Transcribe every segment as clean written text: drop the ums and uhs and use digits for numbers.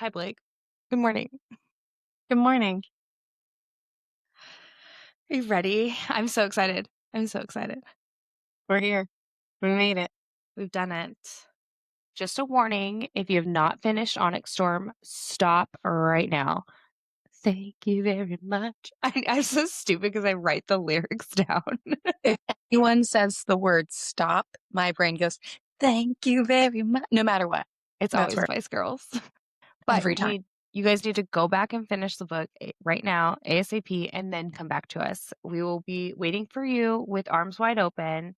Hi, Blake. Good morning. Good morning. Are you ready? I'm so excited. I'm so excited. We're here. We made it. We've done it. Just a warning, if you have not finished Onyx Storm, stop right now. Thank you very much. I'm so stupid because I write the lyrics down. If anyone says the word stop, my brain goes, thank you very much. No matter what. It's That's always where Spice Girls. But every time. you guys need to go back and finish the book right now, ASAP, and then come back to us. We will be waiting for you with arms wide open.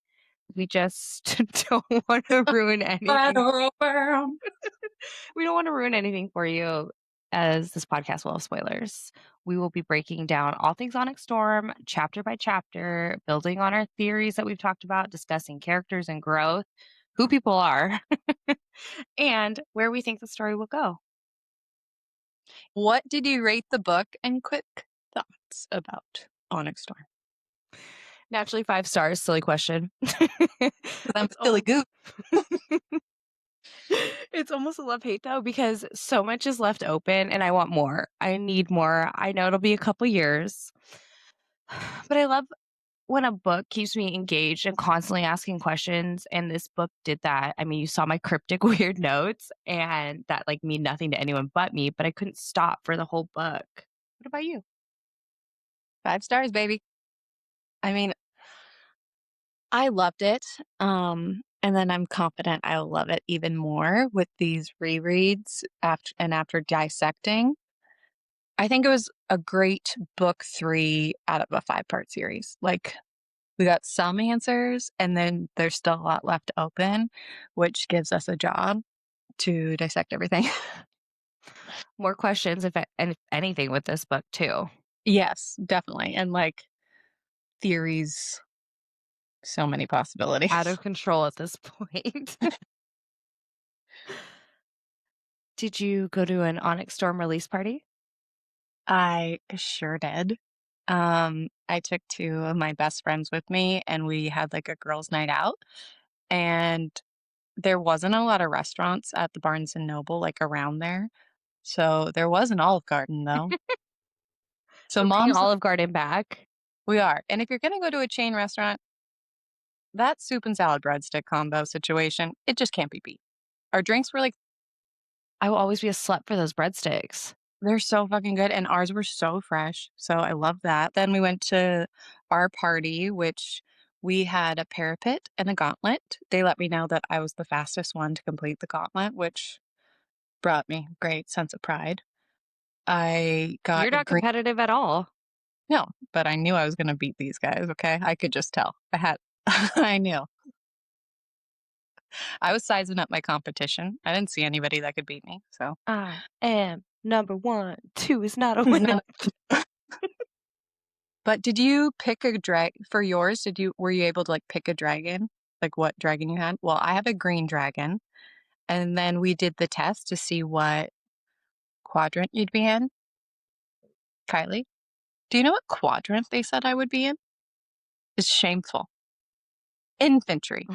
We just don't want to ruin anything. We don't want to ruin anything for you, as this podcast will have spoilers. We will be breaking down all things Onyx Storm, chapter by chapter, building on our theories that we've talked about, discussing characters and growth, who people are, and where we think the story will go. What did you rate the book, and quick thoughts about Onyx Storm? Naturally 5 stars, silly question. I'm silly goof. It's almost a love-hate though, because so much is left open and I want more. I need more. I know it'll be a couple years, but I love when a book keeps me engaged and constantly asking questions. And this book did that. I mean, you saw my cryptic, weird notes, and that like mean nothing to anyone but me, but I couldn't stop for the whole book. What about you? 5 stars, baby. I mean, I loved it. And then I'm confident I'll love it even more with these rereads after dissecting. I think it was a great book 3 out of a 5-part series. Like, we got some answers, and then there's still a lot left open, which gives us a job to dissect everything. More questions, if anything, with this book too. Yes, definitely. And like theories, so many possibilities. Out of control at this point. Did you go to an Onyx Storm release party? I sure did. I took 2 of my best friends with me, and we had like a girls' night out. And there wasn't a lot of restaurants at the Barnes and Noble, like around there. So there was an Olive Garden though. So We're bringing mom's, Olive Garden back. we are. And if you're going to go to a chain restaurant, that soup and salad breadstick combo situation, it just can't be beat. Our drinks were like, I will always be a slut for those breadsticks. they're so fucking good. And ours were so fresh. So I love that. Then we went to our party, which we had a parapet and a gauntlet. They let me know that I was the fastest one to complete the gauntlet, which brought me great sense of pride. I got You're a not green. competitive at all. No, but I knew I was going to beat these guys. Okay. I could just tell. I knew. I was sizing up my competition. I didn't see anybody that could beat me. So I am number 1. 2 is not a No. winner. But did you pick a for yours? Were you able to like pick a dragon? Like what dragon you had? Well, I have a green dragon. And then we did the test to see what quadrant you'd be in. Kylie, do you know what quadrant they said I would be in? It's shameful. Infantry.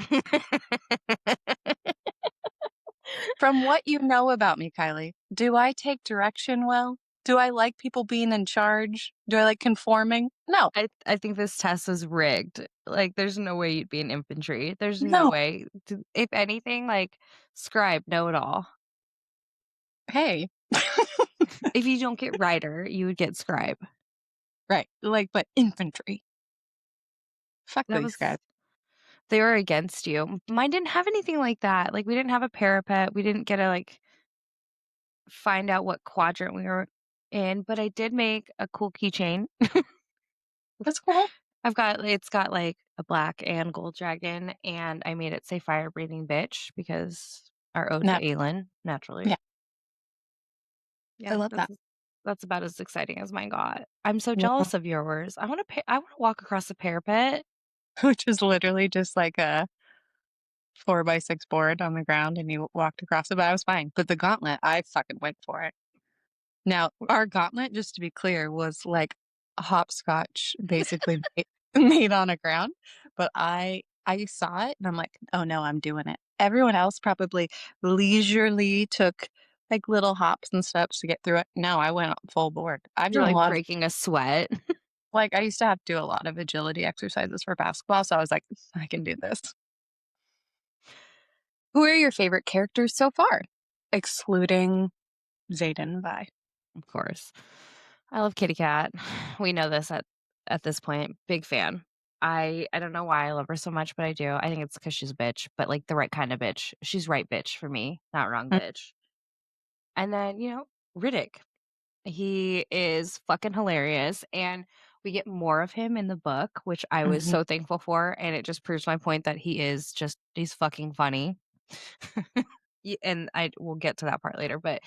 From what you know about me, Kylie, do I take direction well? Do I like people being in charge? Do I like conforming? No. I think this test is rigged. Like, there's no way you'd be an infantry. There's no No. way. If anything, like, scribe, know it all. Hey. If you don't get rider, you would get scribe. Right. Like, but infantry. Fuck these guys. They were against you. Mine didn't have anything like that. Like, we didn't have a parapet. We didn't get to, like, find out what quadrant we were in. But I did make a cool keychain. That's cool. It's got, like, a black and gold dragon. And I made it say fire-breathing bitch because our ode to Aelin, naturally. Yeah. I love that. That's about as exciting as mine got. I'm so jealous of yours. I want to walk across the parapet. Which is literally just like a 4x6 board on the ground, and you walked across it, but I was fine. But the gauntlet, I fucking went for it. Now, our gauntlet, just to be clear, was like a hopscotch, basically made on a ground. But I saw it, and I'm like, oh no, I'm doing it. Everyone else probably leisurely took like little hops and steps to get through it. No, I went full board. I've You're done a like lot of breaking a sweat. like I used to have to do a lot of agility exercises for basketball, so I was like, I can do this. Who are your favorite characters so far? Excluding Zayden and Vi. Of course. I love Kitty Cat. We know this at this point. Big fan. I don't know why I love her so much, but I do. I think it's because she's a bitch, but like the right kind of bitch. She's right bitch for me, not wrong Mm, bitch. And then, Riddick. He is fucking hilarious, and we get more of him in the book, which I was mhm. so thankful for, and it just proves my point that he's fucking funny. And I will get to that part later, but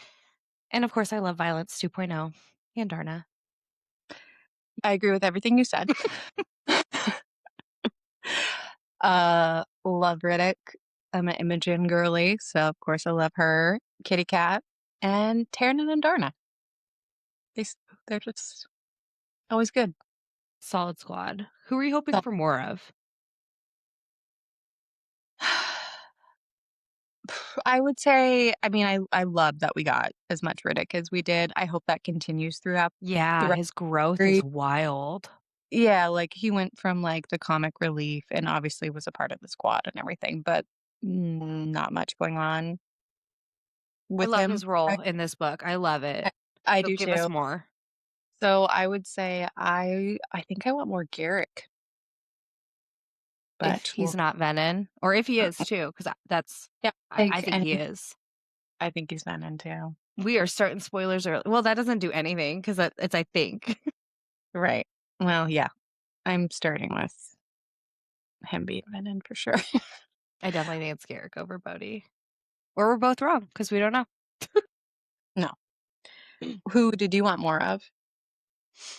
and of course I love Violence 2.0 and Darna. I agree with everything you said. Love Riddick. I'm an Imogen girly, so of course I love her. Kitty Cat and Taryn and Darna. They, s- they're just always good. Solid squad. Who are you hoping So, for more of? I would say, I mean, I love that we got as much Riddick as we did. I hope that continues throughout the Yeah, rest his growth of the is wild. Yeah, like he went from like the comic relief and obviously was a part of the squad and everything, but not much going on I with love him. his role in this book. I love it. I, I So do give us too. more. So I would say I think I want more Garrick, If but he's not Venin, or if he is too, because that's yeah, I think he is. I think he's Venom too. We are starting spoilers early. Well, that doesn't do anything because it's I think. Right. Well, yeah, I'm starting with him being Venom for sure. I definitely think it's Garrick over Bodhi. Or we're both wrong because we don't know. No. Who did you want more of?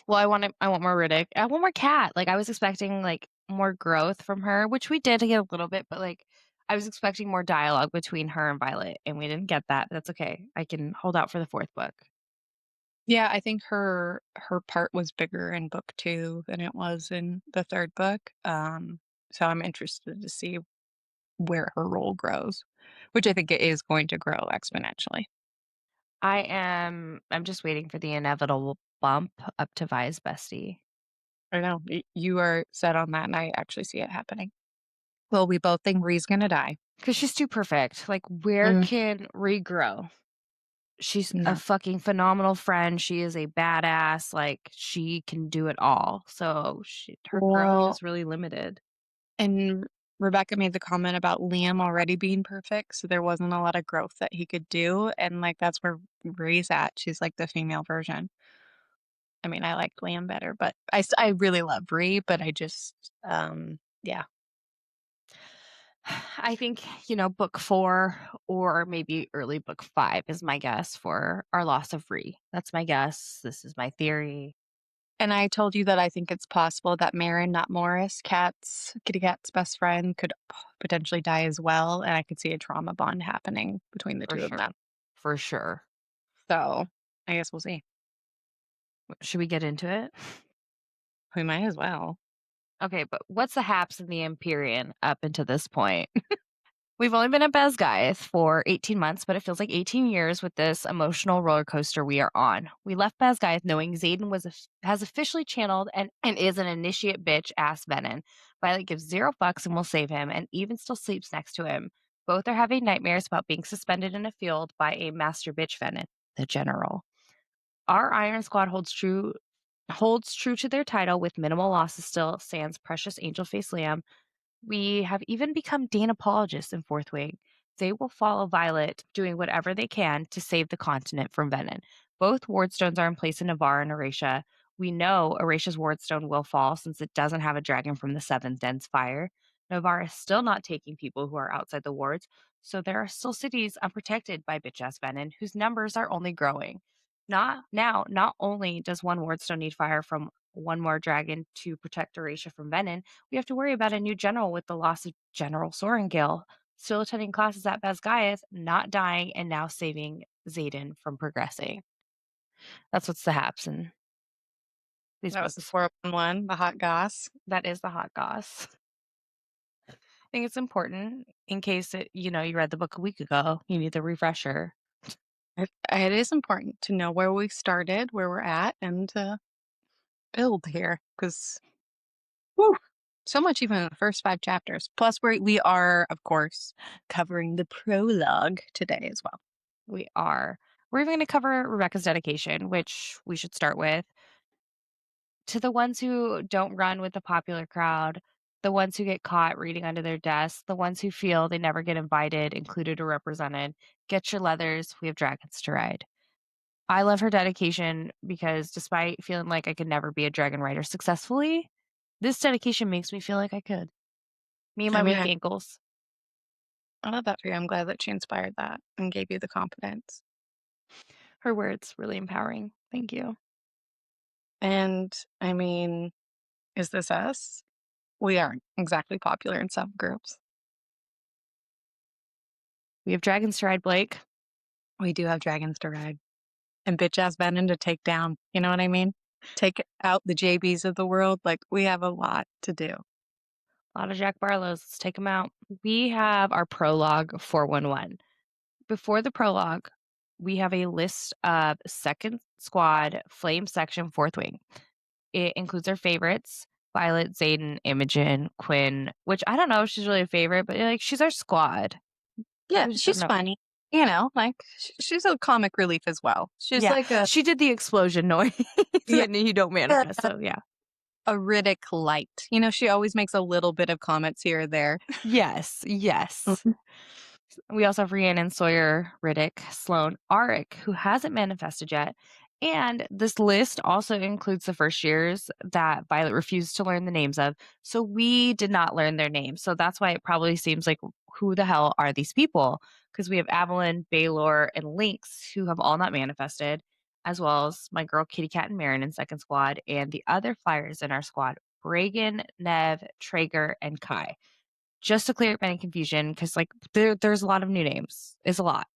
Well, I want more Riddick. I want more Cat. Like I was expecting like more growth from her, which we did get a little bit, but like I was expecting more dialogue between her and Violet, and we didn't get that. That's okay. I can hold out for the fourth book. Yeah, I think her part was bigger in book 2 than it was in the 3rd book. So I'm interested to see where her role grows, which I think it is going to grow exponentially. I'm just waiting for the inevitable bump up to Vi's bestie. I know you are set on that, and I actually see it happening. Well, we both think Ree's gonna die. Because she's too perfect. Like, where Mm, can Ree grow? She's a no. fucking phenomenal friend. She is a badass. Like, she can do it all. So her growth Well, is really limited. and Rebecca made the comment about Liam already being perfect, so there wasn't a lot of growth that he could do, and like that's where Ree's at. She's like the female version. I mean, I liked Liam better, but I really love Bree, but I just, yeah. I think, book 4 or maybe early book 5 is my guess for our loss of Ree. That's my guess. This is my theory. And I told you that I think it's possible that Marin, not Morris, Kitty Cat's best friend, could potentially die as well, and I could see a trauma bond happening between the For two of them. sure. For sure. So I guess we'll see. Should we get into it? We might as well. Okay, but what's the haps in the Empyrean up until this point? We've only been at Basgiath for 18 months, but it feels like 18 years with this emotional roller coaster we are on. We left Basgiath knowing Zayden has officially channeled and is an initiate bitch ass Venin. Violet gives zero fucks and will save him, and even still sleeps next to him. Both are having nightmares about being suspended in a field by a master bitch Venin, the general. Our Iron Squad holds true to their title with minimal losses still, sans precious angel face Liam. We have even become Dane apologists in Fourth Wing. They will follow Violet, doing whatever they can to save the continent from Venin. Both wardstones are in place in Navarre and Erasia. We know Erasia's wardstone will fall since it doesn't have a dragon from the Seventh Den's fire. Navarre is still not taking people who are outside the wards, so there are still cities unprotected by bitch-ass Venin, whose numbers are only growing. Not only does one wardstone need fire from one more dragon to protect Erasia from Venin, we have to worry about a new general with the loss of General Sorengil, still attending classes at Basgiath, not dying, and now saving Zayden from progressing. That's what's the haps in these That was the books. 411, the hot goss. That is the hot goss. I think it's important in case you read the book a week ago. You need the refresher. It is important to know where we started, where we're at, and build here because so much even in the first 5 chapters. Plus, we are, of course, covering the prologue today as well. We are. We're even going to cover Rebecca's dedication, which we should start with. To the ones who don't run with the popular crowd, the ones who get caught reading under their desks, the ones who feel they never get invited, included, or represented, get your leathers. We have dragons to ride. I love her dedication because despite feeling like I could never be a dragon rider successfully, this dedication makes me feel like I could. Me and I my mean, weak ankles. I love that for you. I'm glad that she inspired that and gave you the confidence. Her words really empowering. Thank you. And I mean, is this us? We aren't exactly popular in some groups. We have dragons to ride, Blake. We do have dragons to ride and bitch ass Venin to take down. You know what I mean? Take out the JBs of the world. Like, we have a lot to do. A lot of Jack Barlows. Let's take them out. We have our prologue 411. Before the prologue, we have a list of second squad flame section fourth wing. It includes our favorites: Violet, Zayden, Imogen, Quinn, which I don't know if she's really a favorite, but like she's our squad. Yeah, We just don't she's know. funny. You know, like she's a comic relief as well. She's Yeah, like a she did the explosion noise yeah, and you don't manifest. So yeah. a Riddick light. You know, she always makes a little bit of comments here or there. Yes, yes. Mhm. We also have Rhiannon, Sawyer, Riddick, Sloane, Arik, who hasn't manifested yet. And this list also includes the first years that Violet refused to learn the names of. So we did not learn their names. So that's why it probably seems like, who the hell are these people? Because we have Avalon, Baylor, and Lynx, who have all not manifested, as well as my girl Kitty Cat and Marin in second squad, and the other flyers in our squad, Bragan, Nev, Traeger, and Kai. Just to clear up any confusion, because like there's a lot of new names. It's a lot.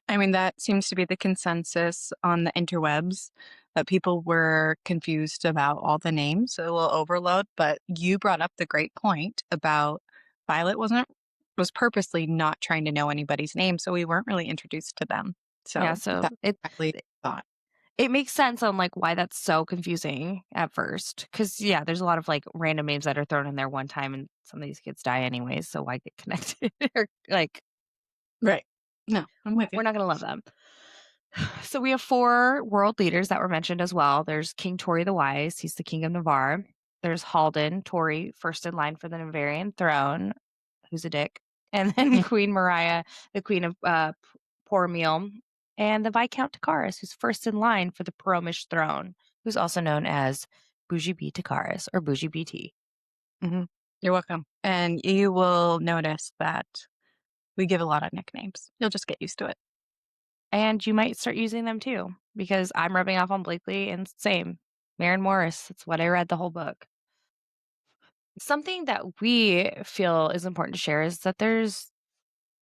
I mean, that seems to be the consensus on the interwebs that people were confused about all the names, a little overload. But you brought up the great point about Violet was purposely not trying to know anybody's name, so we weren't really introduced to them. Yeah, So so that's exactly thought. it makes sense on like why that's so confusing at first. Because yeah, there's a lot of like random names that are thrown in there one time, and some of these kids die anyways. So why get connected? Or like Right. No, I'm with you. we're not gonna love them. So we have 4 world leaders that were mentioned as well. There's King Tori the Wise. He's the king of Navarre. There's Halden, Tori, first in line for the Navarian throne, who's a dick. And then Mm. Queen Mariah, the queen of Pormiel, and the Viscount Takaris, who's first in line for the Poromish throne, who's also known as Bougie B Takaris or Bougie BT. Mhm. You're welcome. And you will notice that we give a lot of nicknames. You'll just get used to it. And you might start using them too, because I'm rubbing off on Blakely and same. Maren Morris, that's what I read the whole book. Something that we feel is important to share is that there's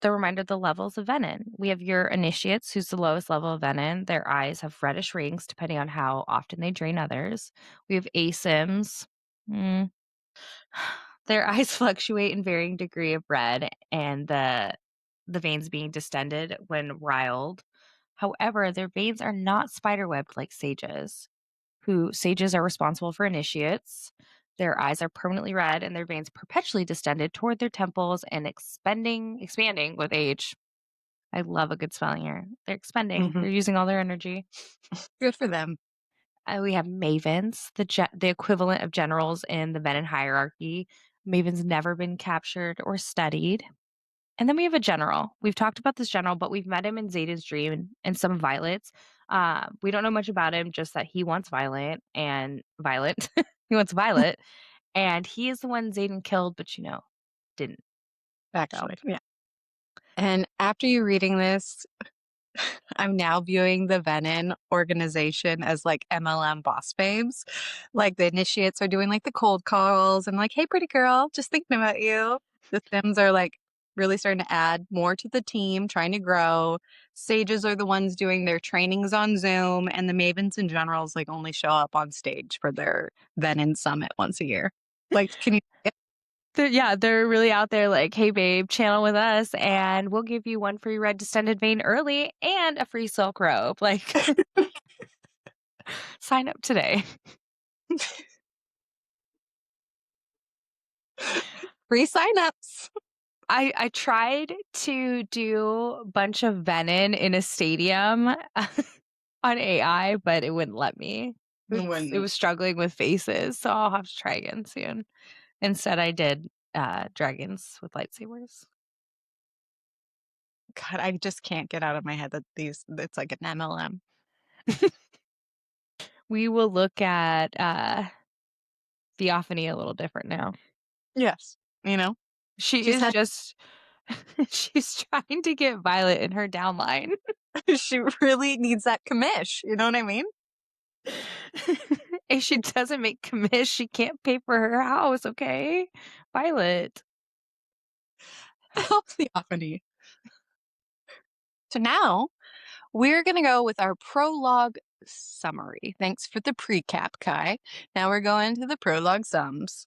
the reminder of the levels of Venin. We have your initiates, who's the lowest level of Venin. Their eyes have reddish rings depending on how often they drain others. We have ASIMs. Mm. Their eyes fluctuate in varying degree of red, and the veins being distended when riled. However, their veins are not spiderwebbed like sages. Who sages are responsible for initiates. Their eyes are permanently red and their veins perpetually distended toward their temples and expanding with age. I love a good spelling here. They're expending. Mhm. They're using all their energy. Good for them. We have mavens, the equivalent of generals in the Venin hierarchy. Mavens never been captured or studied. And then we have a general. We've talked about this general, but we've met him in Zeta's dream and some of Violet's. We don't know much about him, just that he wants Violet and Violet. He wants Violet, and he is the one Zayden killed, but didn't. So Actually, yeah. And after you reading this, I'm now viewing the Venin organization as like MLM boss babes. Like the initiates are doing like the cold calls and like, hey, pretty girl, just thinking about you. The Sims are like really starting to add more to the team, trying to grow. Sages are the ones doing their trainings on Zoom, and the Mavens and Generals like only show up on stage for their Venin summit once a year. Like, can you? They're really out there like, "Hey, babe, channel with us, and we'll give you 1 free red descended vein early and a free silk robe." Like, sign up today. Free signups. I tried to do a bunch of Venin in a stadium on AI, but it wouldn't let me. It was struggling with faces, so I'll have to try again soon. Instead, I did, dragons with lightsabers. God, I just can't get out of my head that it's like an MLM. We will look at, Theophany a little different now. Yes. You know, She she's is had just she's trying to get Violet in her downline. she really needs that commish. You know what I mean? If she doesn't make commish, she can't pay for her house, okay? Violet. Help Theophany. So now we're going to go with our prologue summary. Thanks for the pre-cap, Kai. Now we're going to the prologue sums.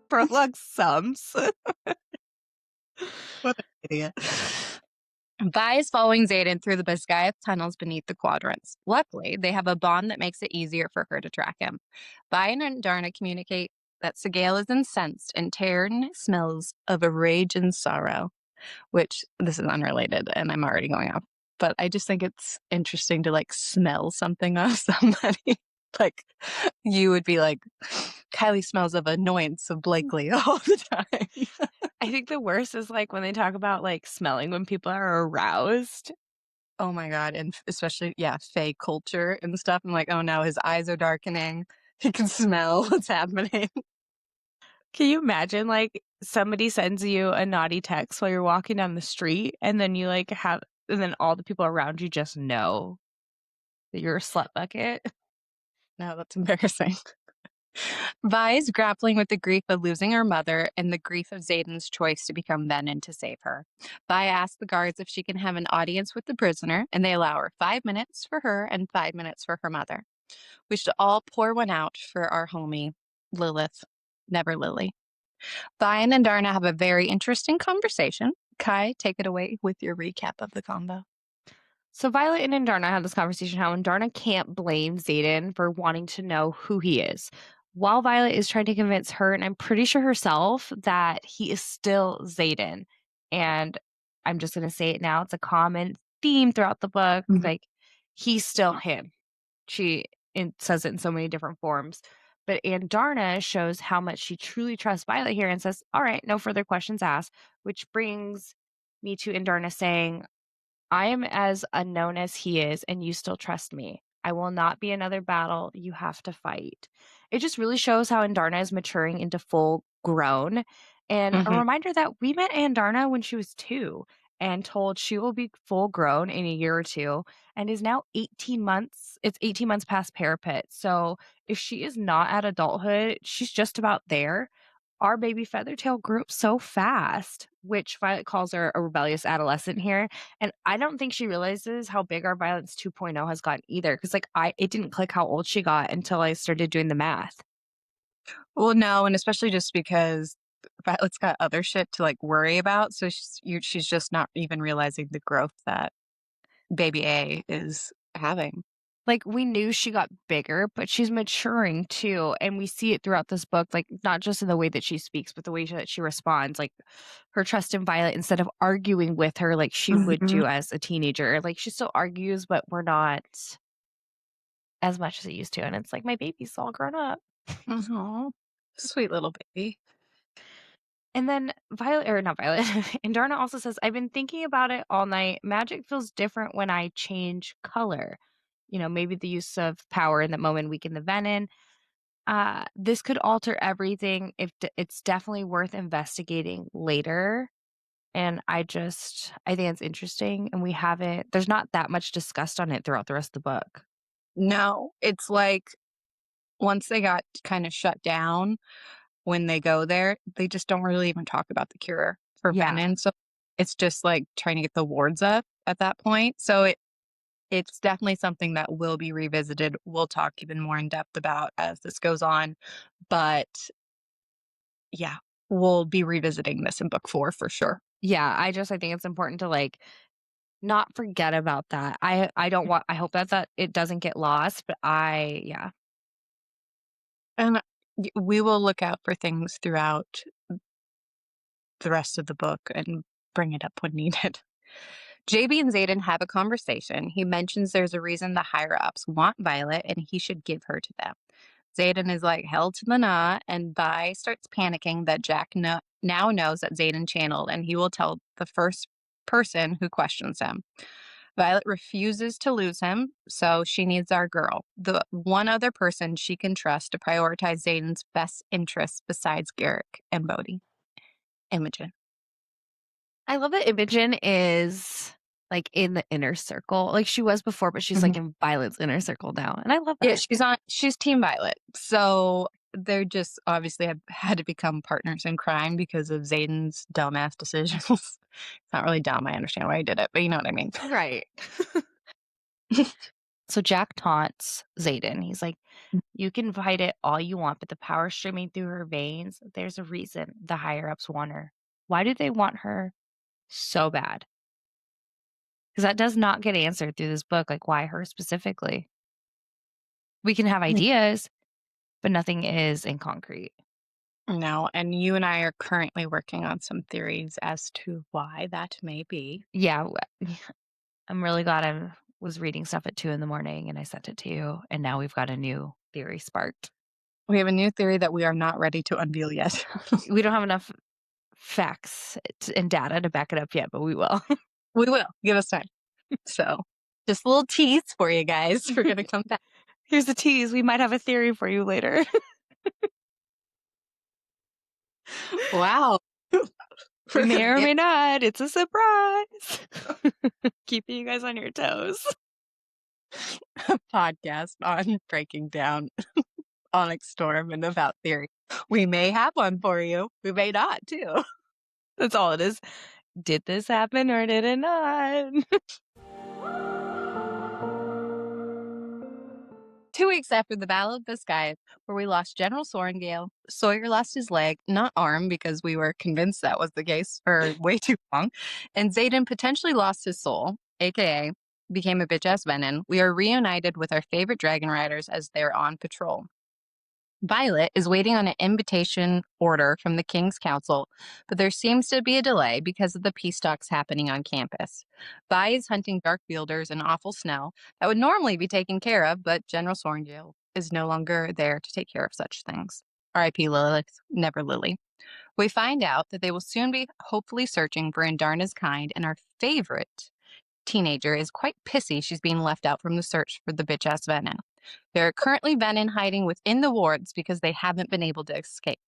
Prologue sums. What an idiot. Vi is following Xaden through the Basgiath tunnels beneath the quadrants. Luckily, they have a bond that makes it easier for her to track him. Vi and Darna communicate that Sigale is incensed and Taryn smells of a rage and sorrow, which this is unrelated and I'm already going off. But I just think it's interesting to like smell something of somebody. Like you would be like, Kylie smells of annoyance of Blakely all the time. I think the worst is like when they talk about like smelling when people are aroused. Oh my God. And especially, yeah, Fae culture and stuff. I'm like, oh no, his eyes are darkening. He can smell what's happening. Can you imagine like somebody sends you a naughty text while you're walking down the street and then you like have and then all the people around you just know that you're a slut bucket? No, that's embarrassing. Vi is grappling with the grief of losing her mother and the grief of Xaden's choice to become Venin to save her. Vi asks the guards if she can have an audience with the prisoner, and they allow her 5 minutes for her and 5 minutes for her mother. We should all pour one out for our homie, Lilith. Never Lily. Vi and Darna have a very interesting conversation. Kai, take it away with your recap of the combo. So Violet and Indarna had this conversation how Indarna can't blame Xaden for wanting to know who he is. While Violet is trying to convince her, and I'm pretty sure herself, that he is still Xaden. And I'm just going to say it now. It's a common theme throughout the book. Mhm. Like, he's still him. Says it in so many different forms. But Andarna shows how much she truly trusts Violet here and says, all right, no further questions asked, which brings me to Indarna saying, I am as unknown as he is, and you still trust me. I will not be another battle you have to fight. It just really shows how Andarna is maturing into full grown. And a Mhm. reminder that we met Andarna when she was 2 and told she will be full grown in a year or 2 and is now 18 months. It's 18 months past parapet. So if she is not at adulthood, she's just about there. Our baby Feathertail grew up so fast, which Violet calls her a rebellious adolescent here. And I don't think she realizes how big our Violence 2.0 has gotten either. Cause like it didn't click how old she got until I started doing the math. Well, no, and especially just because Violet's got other shit to like worry about, so she's just not even realizing the growth that baby A is having. Like we knew she got bigger, but she's maturing too. And we see it throughout this book, like not just in the way that she speaks, but the way that she responds, like her trust in Violet instead of arguing with her like she would Mhm. do as a teenager. Like she still argues, but we're not as much as it used to. And it's like my baby's all grown up. Aw, sweet little baby. And then Violet, or not Violet, and Darna also says, I've been thinking about it all night. Magic feels different when I change color. You know, maybe the use of power in that moment weaken the venin. This could alter everything. If it's definitely worth investigating later. And I think it's interesting. And there's not that much discussed on it throughout the rest of the book. No, it's like once they got kind of shut down when they go there, they just don't really even talk about the cure for Yeah. Venin. So it's just like trying to get the wards up at that point. So It's definitely something that will be revisited. We'll talk even more in depth about as this goes on. But yeah, we'll be revisiting this in book 4 for sure. Yeah, I think it's important to, like, not forget about that. I hope that it doesn't get lost, but yeah. And we will look out for things throughout the rest of the book and bring it up when needed. JB and Zayden have a conversation. He mentions there's a reason the higher ups want Violet and he should give her to them. Zayden is like, hell to the nah, and Vi starts panicking that Jack now knows that Zayden channeled and he will tell the first person who questions him. Violet refuses to lose him, so she needs our girl, the one other person she can trust to prioritize Zayden's best interests besides Garrick and Bodhi. Imogen. I love that Imogen is, like, in the inner circle. Like, she was before, but she's, like, in Violet's inner circle now, and I love Yeah, that. she's Team Violet. So they're just obviously have had to become partners in crime because of Zayden's dumbass decisions. It's not really dumb. I understand why he did it, but you know what I mean. Right. So Jack taunts Zayden. He's like, "You can fight it all you want, but the power streaming through her veins, there's a reason the higher ups want her. Why do they want her so bad?" Because that does not get answered through this book. Like, why her specifically? We can have ideas, but nothing is in concrete. No, and you and I are currently working on some theories as to why that may be. Yeah, I'm really glad I was reading stuff at 2 in the morning and I sent it to you, and now we've got a new theory sparked. We have a new theory that we are not ready to unveil yet. We don't have enough facts and data to back it up yet, but we will. We will. Give us time. So, just a little tease for you guys. We're going to come back. Here's the tease. We might have a theory for you later. Wow. We're May gonna or get may not. It's a surprise. Keeping you guys on your toes. a podcast on breaking down Onyx Storm and about theory. We may have one for you. We may not, too. That's all it is. Did this happen or did it not? 2 weeks after the Battle of Basgiath, where we lost General Sorengale, Sawyer lost his leg, not arm, because we were convinced that was the case for way too long, and Zayden potentially lost his soul, aka became a bitch-ass Venin. We are reunited with our favorite dragon riders as they're on patrol. Violet is waiting on an invitation order from the King's Council, but there seems to be a delay because of the peace talks happening on campus. Vi is hunting dark wielders and awful snow that would normally be taken care of, but General Sorengale is no longer there to take care of such things. R.I.P. Lilith, never Lily. We find out that they will soon be hopefully searching for Indarna's kind, and our favorite teenager is quite pissy she's being left out from the search for the bitch-ass Venin. There are currently Venin hiding within the wards because they haven't been able to escape.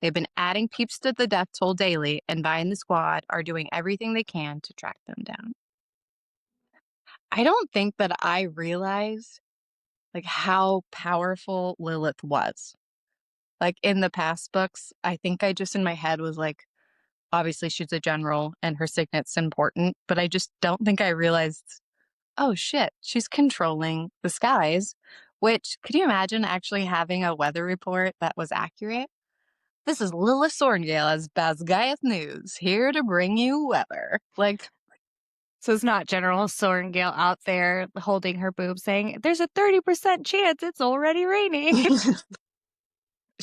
They've been adding peeps to the death toll daily, and Vi and the squad are doing everything they can to track them down. I don't think that I realized like how powerful Lilith was. Like in the past books, I think I just in my head was like, obviously she's a general and her signet's important, but I just don't think I realized, oh shit, she's controlling the skies. Which, could you imagine actually having a weather report that was accurate? This is Lilith Sorengale as Basgiath News, here to bring you weather. Like, So it's not General Sorengale out there holding her boob saying, "There's a 30% chance it's already raining."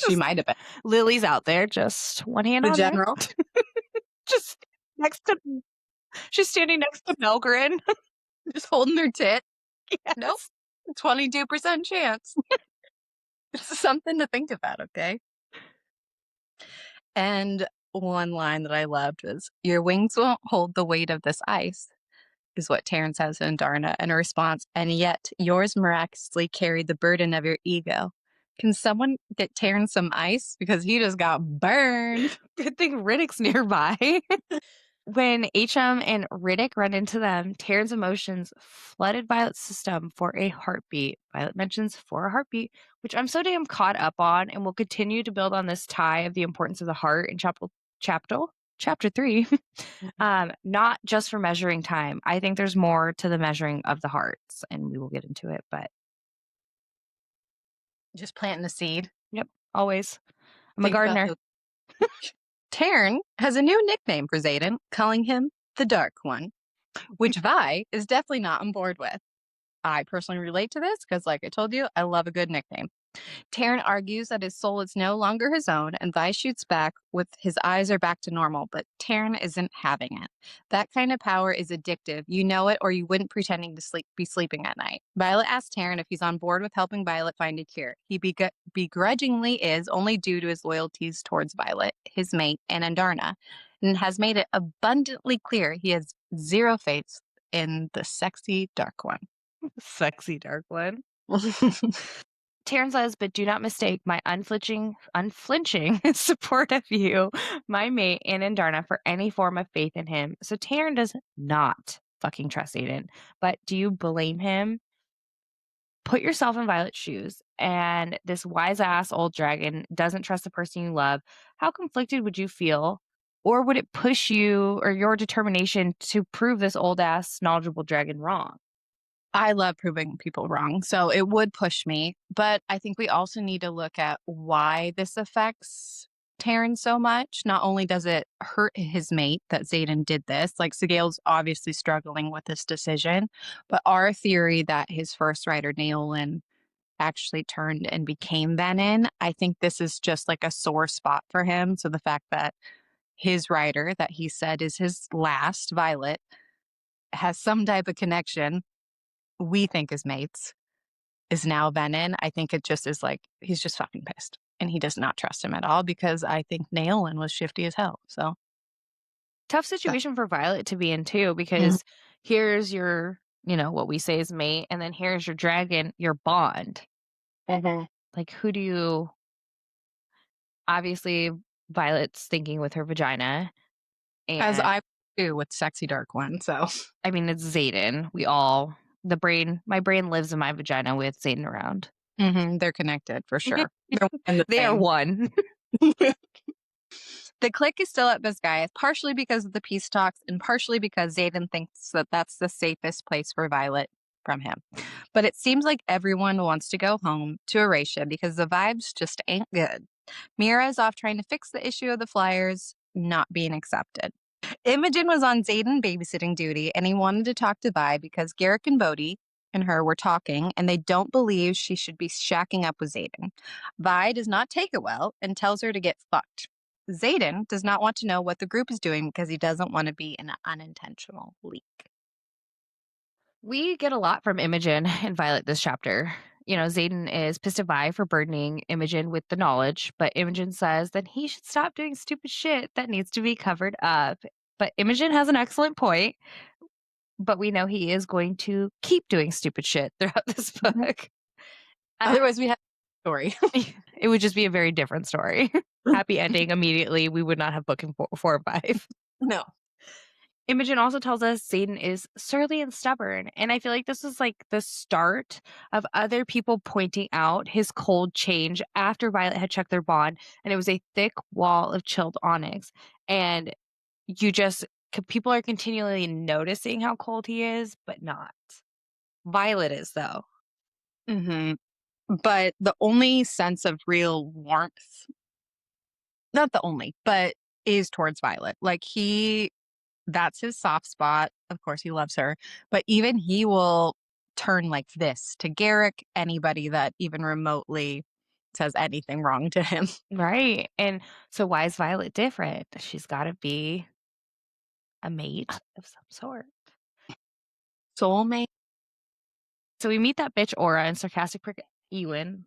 she might have been. Lily's out there, just one hand The on there. general, Just next to, she's standing next to Melgren. just holding her tit. Yes. Nope. 22% chance. It's something to think about, okay? And one line that I loved was, "Your wings won't hold the weight of this ice," is what Terrence says in Darna in a response, "and yet yours miraculously carried the burden of your ego." Can someone get Terrence some ice? Because he just got burned. Good thing Riddick's nearby. When HM and Riddick run into them, Terran's emotions flooded Violet's system for a heartbeat. Violet mentions for a heartbeat, which I'm so damn caught up on, and will continue to build on this tie of the importance of the heart in chapter chapter 3. Not just for measuring time. I think there's more to the measuring of the hearts, and we will get into it. But Just planting a seed. yep, always. I'm a Think about gardener. the Taryn has a new nickname for Xaden, calling him the Dark One, which Vi is definitely not on board with. I personally relate to this because, like I told you, I love a good nickname. Taryn argues that his soul is no longer his own, and Vi shoots back with his eyes are back to normal, but Taryn isn't having it. That kind of power is addictive. You know it, or you wouldn't pretending to be sleeping at night. Violet asks Taryn if he's on board with helping Violet find a cure. He begrudgingly is, only due to his loyalties towards Violet, his mate, and Andarna, and has made it abundantly clear he has zero faith in the sexy Dark One. Sexy Dark One. Taryn says, but do not mistake my unflinching support of you, my mate, and Andarna for any form of faith in him. So Taryn does not fucking trust Aiden. But do you blame him? Put yourself in Violet's shoes, and this wise ass old dragon doesn't trust the person you love. How conflicted would you feel? Or would it push you or your determination to prove this old ass knowledgeable dragon wrong? I love proving people wrong, so it would push me. But I think we also need to look at why this affects Taryn so much. Not only does it hurt his mate that Xaden did this, like Sigale's obviously struggling with this decision, but our theory that his first rider, Naolin, actually turned and became Venin, I think this is just like a sore spot for him. So the fact that his rider that he said is his last, Violet, has some type of connection we think is mates is now Venin. I think it just is like he's just fucking pissed and he does not trust him at all because I think Naolin was shifty as hell. So Tough situation for Violet to be in too, Mhm. because here's your, what we say is mate, and then here's your dragon, your bond. Like, who do you? Obviously, Violet's thinking with her vagina, As and I do with sexy dark one. So I mean it's Xaden. My brain lives in my vagina with Xaden around. they're connected for sure. They're one and the They are same. one. The clique is still at Basgiath, partially because of the peace talks and partially because Xaden thinks that that's the safest place for Violet from him. But it seems like everyone wants to go home to Eratia because the vibes just ain't good. Mira is off trying to fix the issue of the flyers not being accepted. Imogen was on Xaden babysitting duty and he wanted to talk to Vi because Garrick and Bodhi and her were talking and they don't believe she should be shacking up with Xaden. Vi does not take it well and tells her to get fucked. Xaden does not want to know what the group is doing because he doesn't want to be an unintentional leak. We get a lot from Imogen and Violet this chapter. Xaden is pissed at Vi for burdening Imogen with the knowledge, but Imogen says that he should stop doing stupid shit that needs to be covered up. But Imogen has an excellent point, but we know he is going to keep doing stupid shit throughout this book. Otherwise, we have a story. It would just be a very different story. Happy ending immediately. We would not have book in 4 and 5. No. Imogen also tells us Xaden is surly and stubborn. And I feel like this is like the start of other people pointing out his cold change after Violet had checked their bond. And it was a thick wall of chilled onyx. And people are continually noticing how cold he is, but not. Violet is, though. But the only sense of real warmth, not the only, but is towards Violet. Like that's his soft spot. Of course, he loves her, but even he will turn like this to Garrick, anybody that even remotely says anything wrong to him. Right. And so why is Violet different? She's got to be a mate of some sort. Soulmate. So we meet that bitch Aura and sarcastic prick Ewan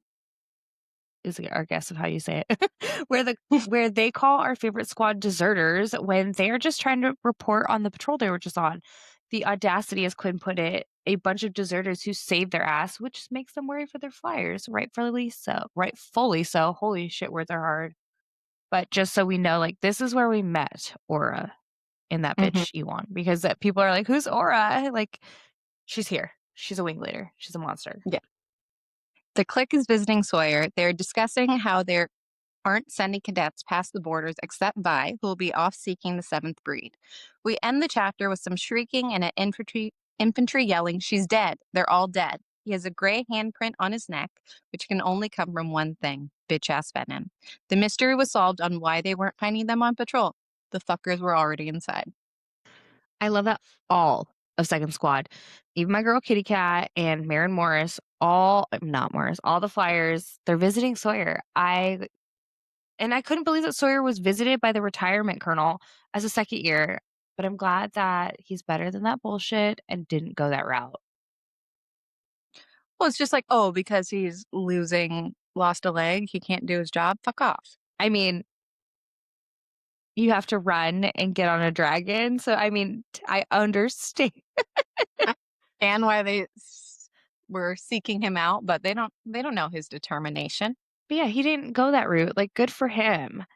is our guess of how you say it. where they call our favorite squad deserters when they're just trying to report on the patrol they were just on. The audacity, as Quinn put it, a bunch of deserters who saved their ass, which makes them worry for their flyers. Rightfully so. Rightfully so. Holy shit, words are hard. But just so we know, like, this is where we met Aura in that bitch Ewan, because people are like, who's Aura? Like, she's here. She's a wing leader. She's a monster. Yeah. The clique is visiting Sawyer. They're discussing how they're aren't sending cadets past the borders except Vi, who will be off seeking the seventh breed. We end the chapter with some shrieking and an infantry yelling, "She's dead. They're all dead." He has a gray handprint on his neck, which can only come from one thing, bitch-ass Venin. The mystery was solved on why they weren't finding them on patrol. The fuckers were already inside. I love that all of Second Squad, even my girl Kitty Cat and Maren Morris, all not Morris, all the flyers, they're visiting Sawyer. I couldn't believe that Sawyer was visited by the retirement colonel as a second year, but I'm glad that he's better than that bullshit and didn't go that route. Well, it's just like, oh, because he's lost a leg, he can't do his job. Fuck off. I mean, you have to run and get on a dragon, so I mean, I understand. And why they were seeking him out, but they don't know his determination. But yeah, he didn't go that route. Like, good for him.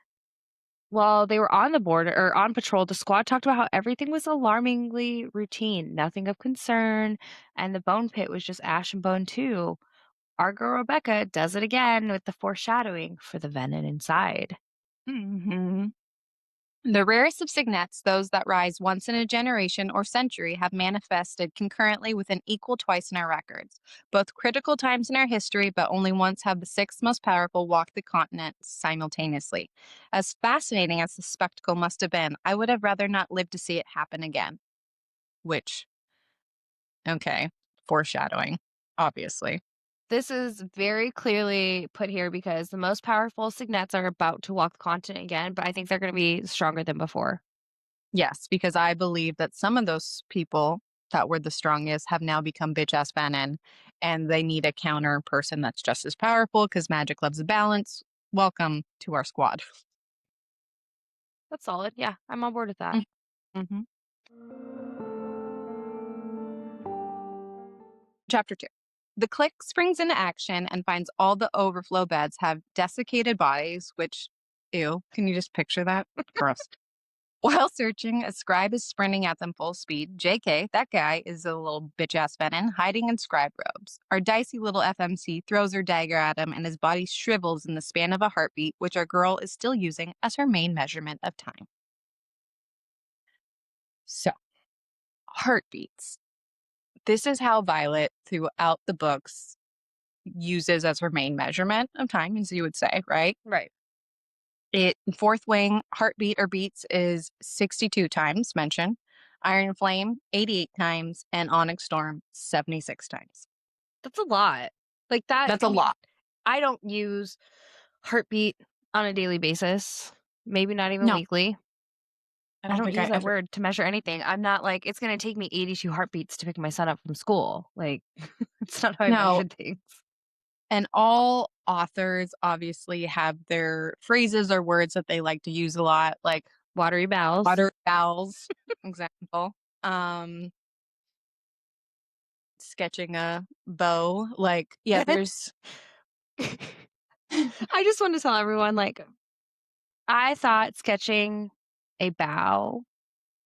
While they were on the border or on patrol, the squad talked about how everything was alarmingly routine, nothing of concern, and the bone pit was just ash and bone too. Our girl Rebecca does it again with the foreshadowing for the venin inside. Mm-hmm. The rarest of signets, those that rise once in a generation or century, have manifested concurrently within equal twice in our records. Both critical times in our history, but only once have the six most powerful walked the continent simultaneously. As fascinating as the spectacle must have been, I would have rather not lived to see it happen again. Which, okay, foreshadowing, obviously. This is very clearly put here because the most powerful signets are about to walk the continent again, but I think they're going to be stronger than before. Yes, because I believe that some of those people that were the strongest have now become bitch ass Venin, and they need a counter person that's just as powerful because magic loves a balance. Welcome to our squad. That's solid. Yeah, I'm on board with that. Mm-hmm. Chapter 2. The clique springs into action and finds all the overflow beds have desiccated bodies, which, ew, can you just picture that? Gross. While searching, a scribe is sprinting at them full speed. JK, that guy, is a little bitch-ass Venin, hiding in scribe robes. Our dicey little FMC throws her dagger at him, and his body shrivels in the span of a heartbeat, which our girl is still using as her main measurement of time. So, heartbeats. This is how Violet, throughout the books, uses as her main measurement of time, as you would say, right? Right. Fourth wing, heartbeat or beats is 62 times mentioned. Iron Flame, 88 times, and Onyx Storm, 76 times. That's a lot. Like that. That's a lot. I don't use heartbeat on a daily basis, maybe not even No, weekly. I don't think use that ever. word to measure anything. I'm not like, it's going to take me 82 heartbeats to pick my son up from school. Like, it's not how I No. measure things. And all authors obviously have their phrases or words that they like to use a lot, like Watery bowels. water bowels, example. Sketching a bow, like, yeah, there's. I just want to tell everyone, like, I thought sketching a bow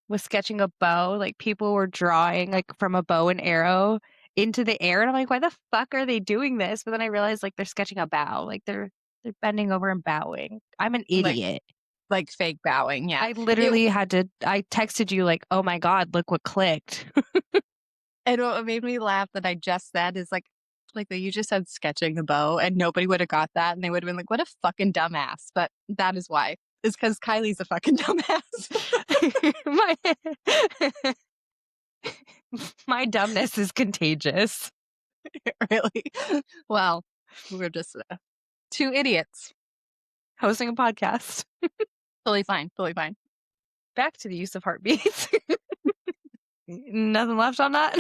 was sketching a bow. Like, people were drawing, like, from a bow and arrow into the air. And I'm like, why the fuck are they doing this? But then I realized, like, they're sketching a bow. Like, they're bending over and bowing. I'm an idiot. Like fake bowing, yeah. I literally I texted you, like, oh my God, look what clicked. And what made me laugh that I just said is like you just said sketching a bow and nobody would have got that and they would have been like, what a fucking dumbass. But that is why. It's because Kylie's a fucking dumbass. My dumbness is contagious. Really? Well, we're just two idiots Hosting a podcast. Totally fine. Totally fine. Back to the use of heartbeats. Nothing left on that?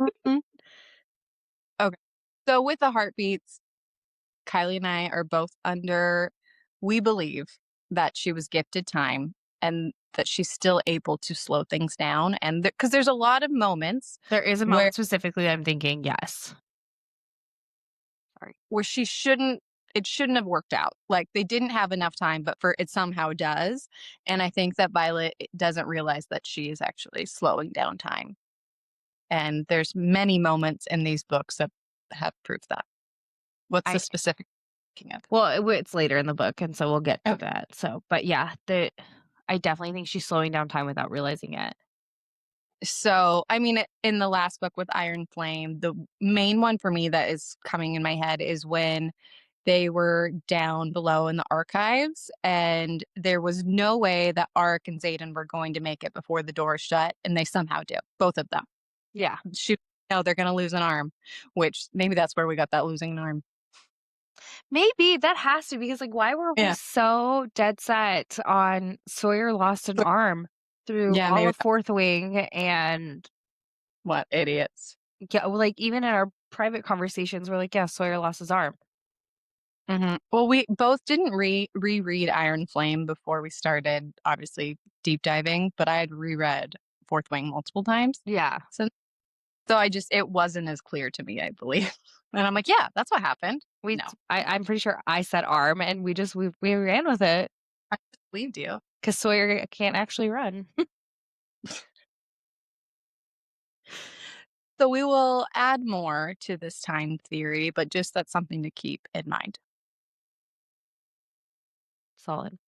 Mm-hmm. Okay. So with the heartbeats, Kylie and I are both we believe that she was gifted time and that she's still able to slow things down. And because there's a lot of moments. There is a moment specifically I'm thinking, yes. Sorry. Where it shouldn't have worked out. Like they didn't have enough time, but it somehow does. And I think that Violet doesn't realize that she is actually slowing down time. And there's many moments in these books that have proved that. What's the specific? thinking of. Well, it's later in the book, and so we'll get to Okay. that. So, but yeah, I definitely think she's slowing down time without realizing it. So, I mean, in the last book with Iron Flame, the main one for me that is coming in my head is when they were down below in the archives, and there was no way that Ark and Xaden were going to make it before the door shut, and they somehow do, both of them. Yeah. No, they're going to lose an arm, which maybe that's where we got that losing an arm. Maybe that has to, because like, why were we so dead set on Sawyer lost an arm through Yeah, all maybe of Fourth Wing and what idiots. yeah, well, like even in our private conversations, we're like, yeah, Sawyer lost his arm. Mm-hmm. Well, we both didn't reread Iron Flame before we started, obviously, deep diving, but I had reread Fourth Wing multiple times. Yeah. So it wasn't as clear to me, I believe. And I'm like, yeah, that's what happened. I'm pretty sure I said arm, and we ran with it. I believed you. Because Sawyer can't actually run. So we will add more to this time theory, but just that's something to keep in mind. Solid.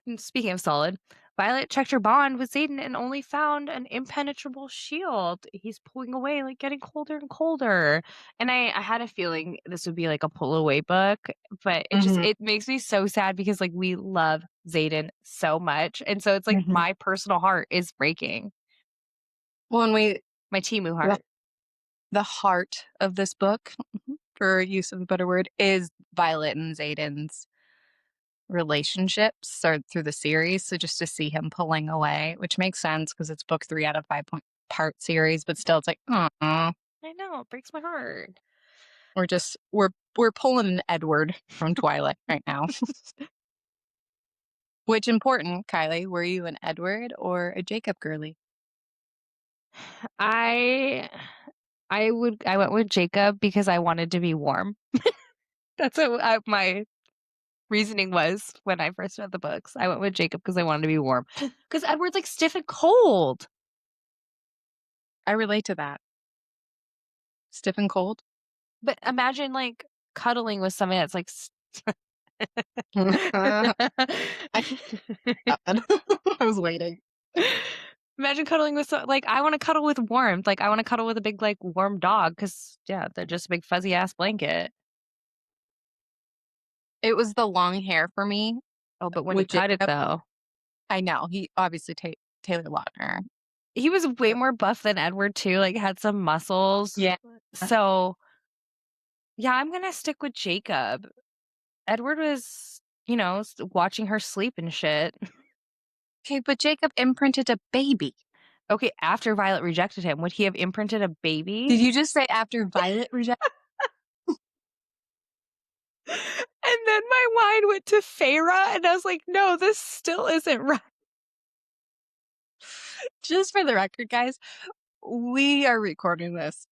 And speaking of solid, Violet checked her bond with Xaden and only found an impenetrable shield. He's pulling away, like getting colder and colder. And I had a feeling this would be like a pull away book, but it makes me so sad because like we love Xaden so much. And so it's like my personal heart is breaking. Well, and my Timu heart. The heart of this book, for use of a better word, is Violet and Xaden's relationships or through the series. So just to see him pulling away, which makes sense because it's book 3 out of 5 part series, but still it's like, oh, I know, it breaks my heart. We're pulling an Edward from Twilight right now. Which important, Kylie, were you an Edward or a Jacob girly? I went with Jacob because I wanted to be warm. That's what my reasoning was when I first read the books. I went with Jacob because I wanted to be warm. Because Edward's like stiff and cold. I relate to that. Stiff and cold. But imagine like cuddling with somebody that's like I was waiting. Imagine cuddling with like I want to cuddle with warmth. Like I want to cuddle with a big like warm dog because yeah, they're just a big fuzzy ass blanket. It was the long hair for me. Oh, but when he cut it though, I know he obviously Taylor Lautner. He was way more buff than Edward too. Like had some muscles. Yeah. So yeah, I'm gonna stick with Jacob. Edward was, watching her sleep and shit. Okay, but Jacob imprinted a baby. Okay, after Violet rejected him, would he have imprinted a baby? Did you just say after Violet rejected? And then my mind went to Feyre, and I was like, no, this still isn't right. Just for the record, guys, we are recording this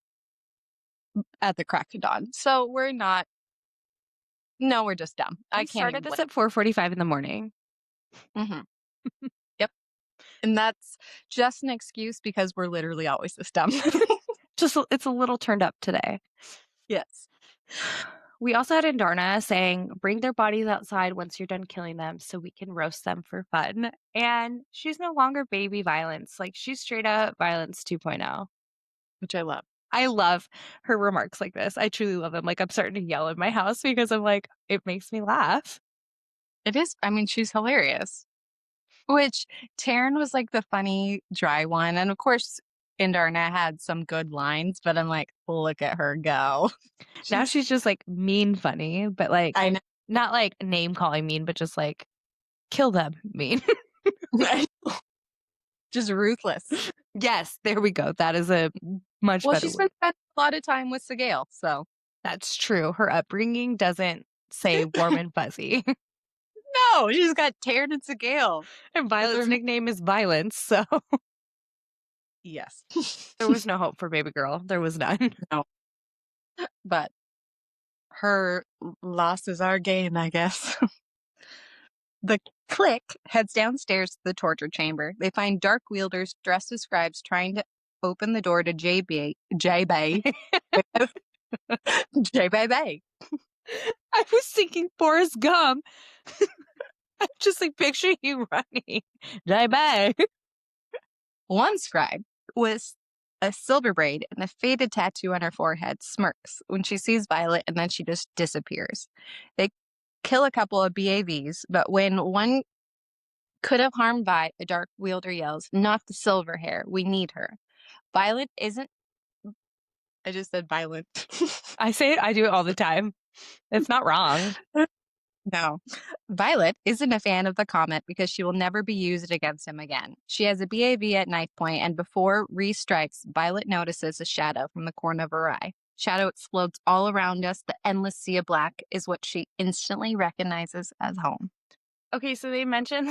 at the crack of dawn. So we're not. No, we're just dumb. I started this at 4:45 in the morning. Yep. And that's just an excuse because we're literally always this dumb. It's a little turned up today. Yes. We also had Indarna saying, bring their bodies outside once you're done killing them so we can roast them for fun. And she's no longer baby violence. Like, she's straight up violence 2.0. Which I love. I love her remarks like this. I truly love them. Like, I'm starting to yell in my house because I'm like, it makes me laugh. It is. I mean, she's hilarious. Which Taryn was like the funny, dry one. And of course, Indarna had some good lines, but I'm like, look at her go. Now she's just like mean funny, but like, I know. Not like name calling mean, but just like kill them mean. Just ruthless. Yes, there we go. That is a much better she's been spending a lot of time with Sigale, so. That's true. Her upbringing doesn't say warm and fuzzy. No, she's got Taryn and Sigale. And Violet's nickname is Violence, so. Yes. There was no hope for baby girl. There was none. No. But her loss is our gain, I guess. The clique heads downstairs to the torture chamber. They find dark wielders dressed as scribes trying to open the door to J-Bay J-Bay. I was thinking Forrest Gump. I'm just like picturing you running. J-Bay. One scribe with a silver braid and a faded tattoo on her forehead smirks when she sees Violet, and then she just disappears. They kill a couple of BAVs, but when one could have harmed Vi, the Dark Wielder yells, "Not the silver hair. We need her." Violet isn't. I just said violent. I say it, I do it all the time. It's not wrong. No. Violet isn't a fan of the comet because she will never be used against him again. She has a BAV at knife point, and before Ree strikes, Violet notices a shadow from the corner of her eye. Shadow explodes all around us. The endless sea of black is what she instantly recognizes as home. Okay, so they mentioned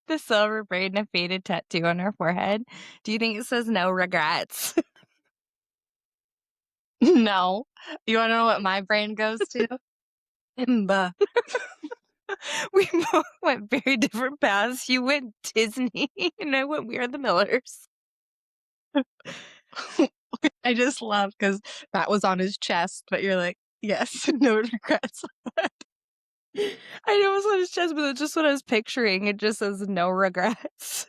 the silver braid and a faded tattoo on her forehead. Do you think it says no regrets? No. You want to know what my brain goes to? Imba. We both went very different paths. You went Disney, and I went We Are the Millers. I just love because that was on his chest, but you're like, yes, no regrets. I know it was on his chest, but that's just what I was picturing. It just says no regrets.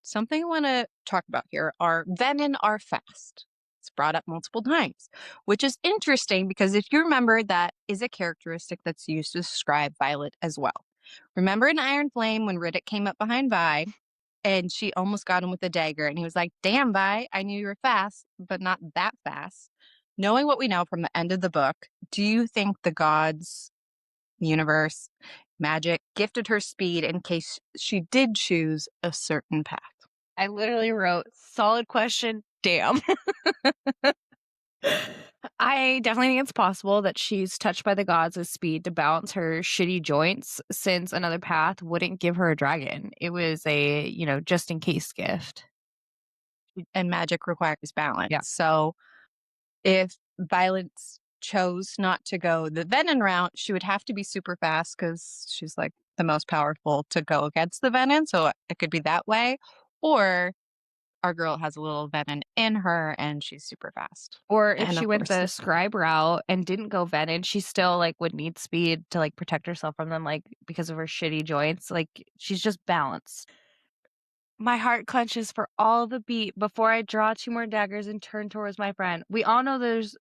Something I want to talk about here are Venin are fast. It's brought up multiple times, which is interesting because if you remember, that is a characteristic that's used to describe Violet as well. Remember in Iron Flame when Riddick came up behind Vi and she almost got him with a dagger, and he was like, "Damn, Vi, I knew you were fast, but not that fast." Knowing what we know from the end of the book, do you think the gods, universe, magic gifted her speed in case she did choose a certain path? I literally wrote, solid question, damn. I definitely think it's possible that she's touched by the gods with speed to balance her shitty joints, since another path wouldn't give her a dragon. It was a, just in case gift. And magic requires balance. Yeah. So if Violet chose not to go the Venin route, she would have to be super fast because she's like the most powerful to go against the Venin. So it could be that way. Or our girl has a little Venin in her and she's super fast. Or if And she of went course, the scribe route and didn't go Venin, she still would need speed to protect herself from them, because of her shitty joints. She's just balanced. My heart clenches for all the beat before I draw 2 more daggers and turn towards my friend. We all know there's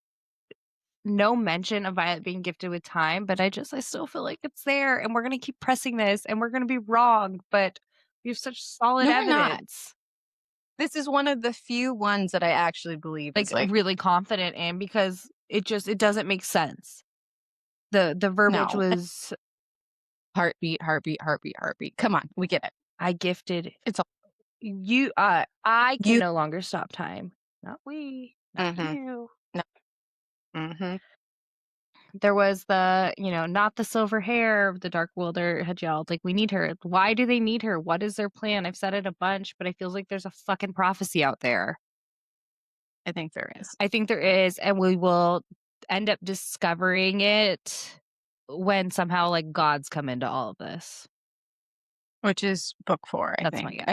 no mention of Violet being gifted with time, but I still feel like it's there, and we're gonna keep pressing this, and we're gonna be wrong, but we have such solid no, we're not. evidence. This is one of the few ones that I actually believe is Really confident in, because it doesn't make sense. The verbiage no. was, Heartbeat, heartbeat, heartbeat, heartbeat. Come on, we get it. I gifted It's all you. I can you. no longer stop time. Not we. Not Mhm. you. No. Mm-hmm. There was the, not the silver hair. The Dark Wielder had yelled, we need her. Why do they need her? What is their plan? I've said it a bunch, but I feel like there's a fucking prophecy out there. I think there is. I think there is, and we will end up discovering it when somehow gods come into all of this. Which is book 4, I That's think. my guess.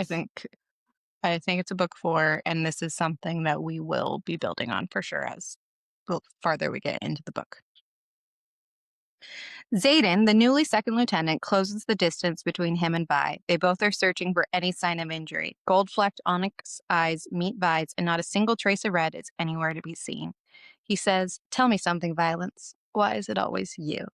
I think it's a book 4, and this is something that we will be building on for sure as the farther we get into the book. Xaden, the newly second lieutenant, closes the distance between him and Vi. They both are searching for any sign of injury. Gold-flecked onyx eyes meet Vi's, and not a single trace of red is anywhere to be seen. He says, "Tell me something, Violence. Why is it always you?"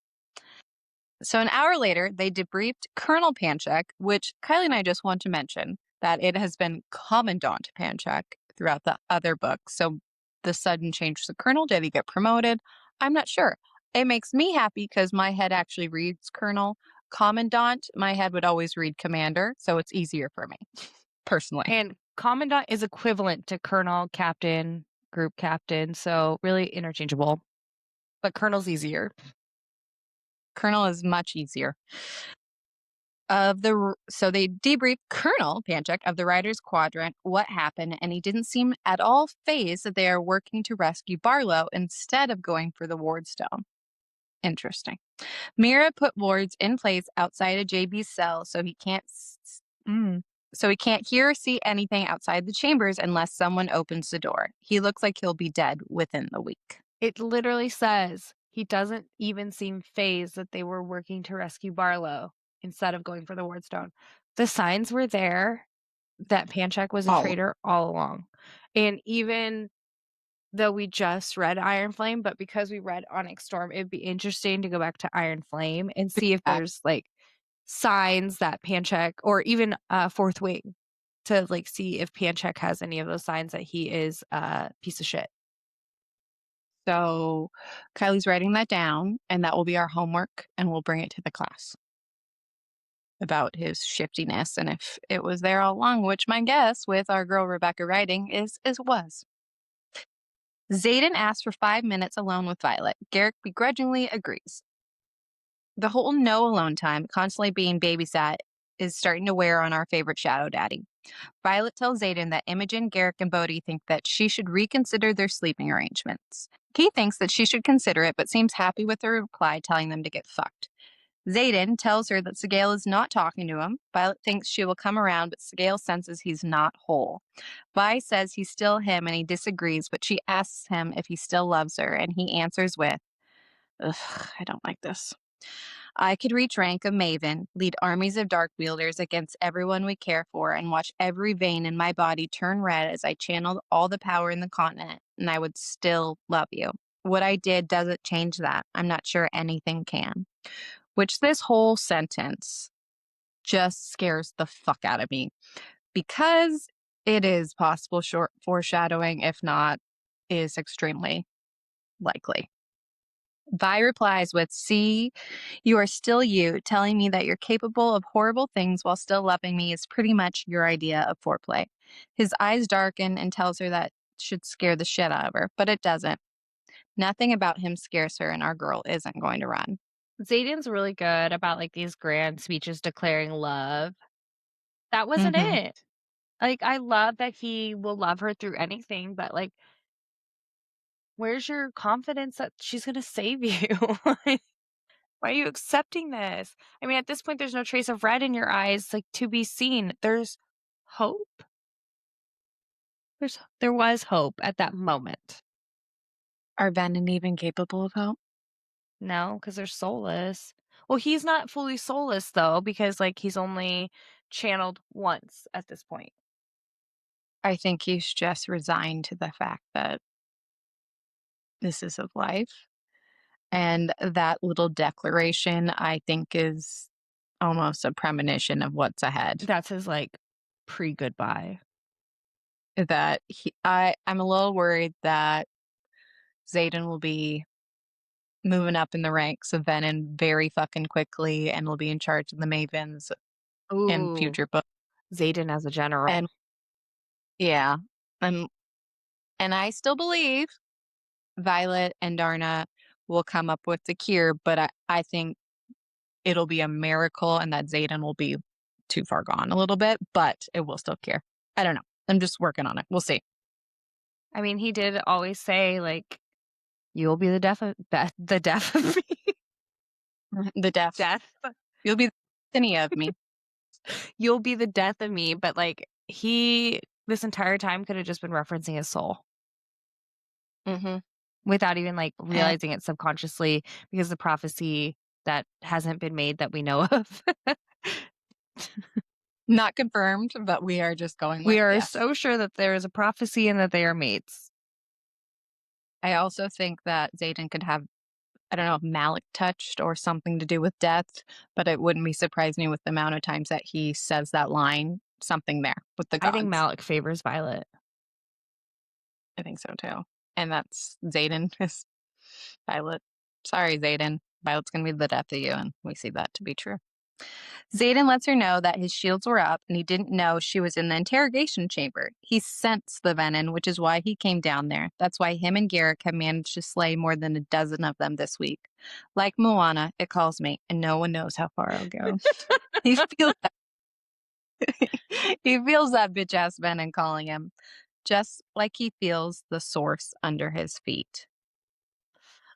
So an hour later, they debriefed Colonel Panchak, which Kylie and I just want to mention that it has been Commandant Panchak throughout the other books. So the sudden change to Colonel, did he get promoted? I'm not sure. It makes me happy because my head actually reads Colonel. Commandant, my head would always read Commander, so it's easier for me, personally. And Commandant is equivalent to Colonel, Captain, Group Captain, so really interchangeable. But Colonel's easier. Colonel is much easier. So they debriefed Colonel Panchak of the Riders Quadrant what happened, and he didn't seem at all fazed that they are working to rescue Barlow instead of going for the Wardstone. Interesting. Mira put wards in place outside of JB's cell so he can't hear or see anything outside the chambers unless someone opens the door. He looks like he'll be dead within the week. It literally says he doesn't even seem phased that they were working to rescue Barlow instead of going for the Wardstone. The signs were there that Panchak was a Oh, traitor all along. And even though we just read Iron Flame, but because we read Onyx Storm, it'd be interesting to go back to Iron Flame and see if yeah. there's like signs that Panchak or even Fourth Wing to like see if Panchak has any of those signs that he is a piece of shit. So Kylie's writing that down, and that will be our homework, and we'll bring it to the class about his shiftiness. And if it was there all along, which my guess with our girl Rebecca writing is it was. Xaden asks for 5 minutes alone with Violet. Garrick begrudgingly agrees. The whole no alone time, constantly being babysat, is starting to wear on our favorite shadow daddy. Violet tells Xaden that Imogen, Garrick, and Bodhi think that she should reconsider their sleeping arrangements. He thinks that she should consider it, but seems happy with her reply telling them to get fucked. Xaden tells her that Sigale is not talking to him. Violet thinks she will come around, but Sigale senses he's not whole. Vi says he's still him and he disagrees, but she asks him if he still loves her, and he answers with, "Ugh, I don't like this. I could reach rank of Maven, lead armies of dark wielders against everyone we care for, and watch every vein in my body turn red as I channeled all the power in the continent, and I would still love you. What I did doesn't change that. I'm not sure anything can." Which this whole sentence just scares the fuck out of me because it is possible short foreshadowing, if not, is extremely likely. Vi replies with, "See, you are still you. Telling me that you're capable of horrible things while still loving me is pretty much your idea of foreplay." His eyes darken and tells her that should scare the shit out of her, but it doesn't. Nothing about him scares her, and our girl isn't going to run. Xaden's really good about like these grand speeches declaring love. That wasn't Mm-hmm. it. Like, I love that he will love her through anything, but like, where's your confidence that she's gonna save you? Like, why are you accepting this? I mean, at this point, there's no trace of red in your eyes, like to be seen. There's hope. There was hope at that moment. Are Venin even capable of hope? No, because they're soulless. Well, he's not fully soulless though, because like he's only channeled once at this point. I think he's just resigned to the fact that this is of life. And that little declaration, I think, is almost a premonition of what's ahead. That's his like pre goodbye. That I'm a little worried that Xaden will be moving up in the ranks of Venin very fucking quickly and will be in charge of the Mavens in Ooh, future books. Xaden as a general. And yeah, and and I still believe Violet and Darna will come up with the cure, but I think it'll be a miracle and that Xaden will be too far gone a little bit, but it will still cure. I don't know. I'm just working on it. We'll see. I mean, he did always say like, "You'll be the the death of me, The death. death. You'll be the destiny of me. You'll be the death of me." But like he, this entire time could have just been referencing his soul Hmm. without even like And realizing it subconsciously because the prophecy that hasn't been made that we know of. not confirmed, but we are just going We with are yes. so sure that there is a prophecy and that they are mates. I also think that Xaden could have, I don't know if Malik touched or something to do with death, but it wouldn't be surprising with the amount of times that he says that line, something there with the I think gods. Malik favors Violet. I think so too. And that's Xaden is Violet. Sorry, Xaden. Violet's going to be the death of you, and we see that to be true. Xaden lets her know that his shields were up and he didn't know she was in the interrogation chamber. He sensed the venin, which is why he came down there. That's why him and Garrick have managed to slay more than a dozen of them this week. Like Moana, it calls me, and no one knows how far I'll go. He feels that. He feels that bitch ass venin calling him, just like he feels the source under his feet.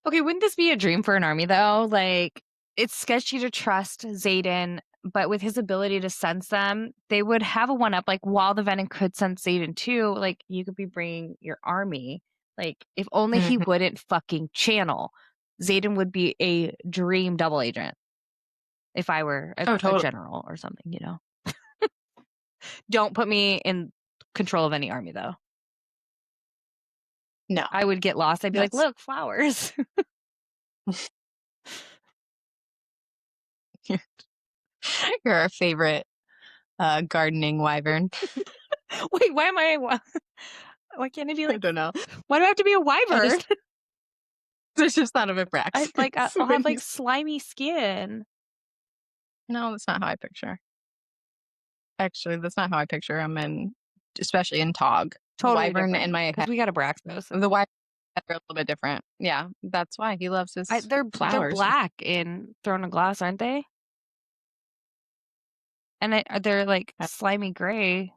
Okay, wouldn't this be a dream for an army though? Like, it's sketchy to trust Xaden, but with his ability to sense them, they would have a one up. Like, while the Venom could sense Xaden too, like, you could be bringing your army. Like, if only he wouldn't fucking channel, Xaden would be a dream double agent. If I were a general or something, you know. Don't put me in control of any army, though. No. I would get lost. I'd be like, look, flowers. You're our favorite gardening wyvern. Wait, why am I? Why can't I be like? I don't know. Why do I have to be a wyvern? There's just not of a practice. I'll have like slimy skin. No, that's not how I picture. Actually, that's not how I picture him, especially in Tog. Totally wyvern different. in my head. We got Abraxos. The wyvern are a little bit different. Yeah, that's why he loves his They're flowers. black in Throne of Glass, aren't they? And they're like slimy gray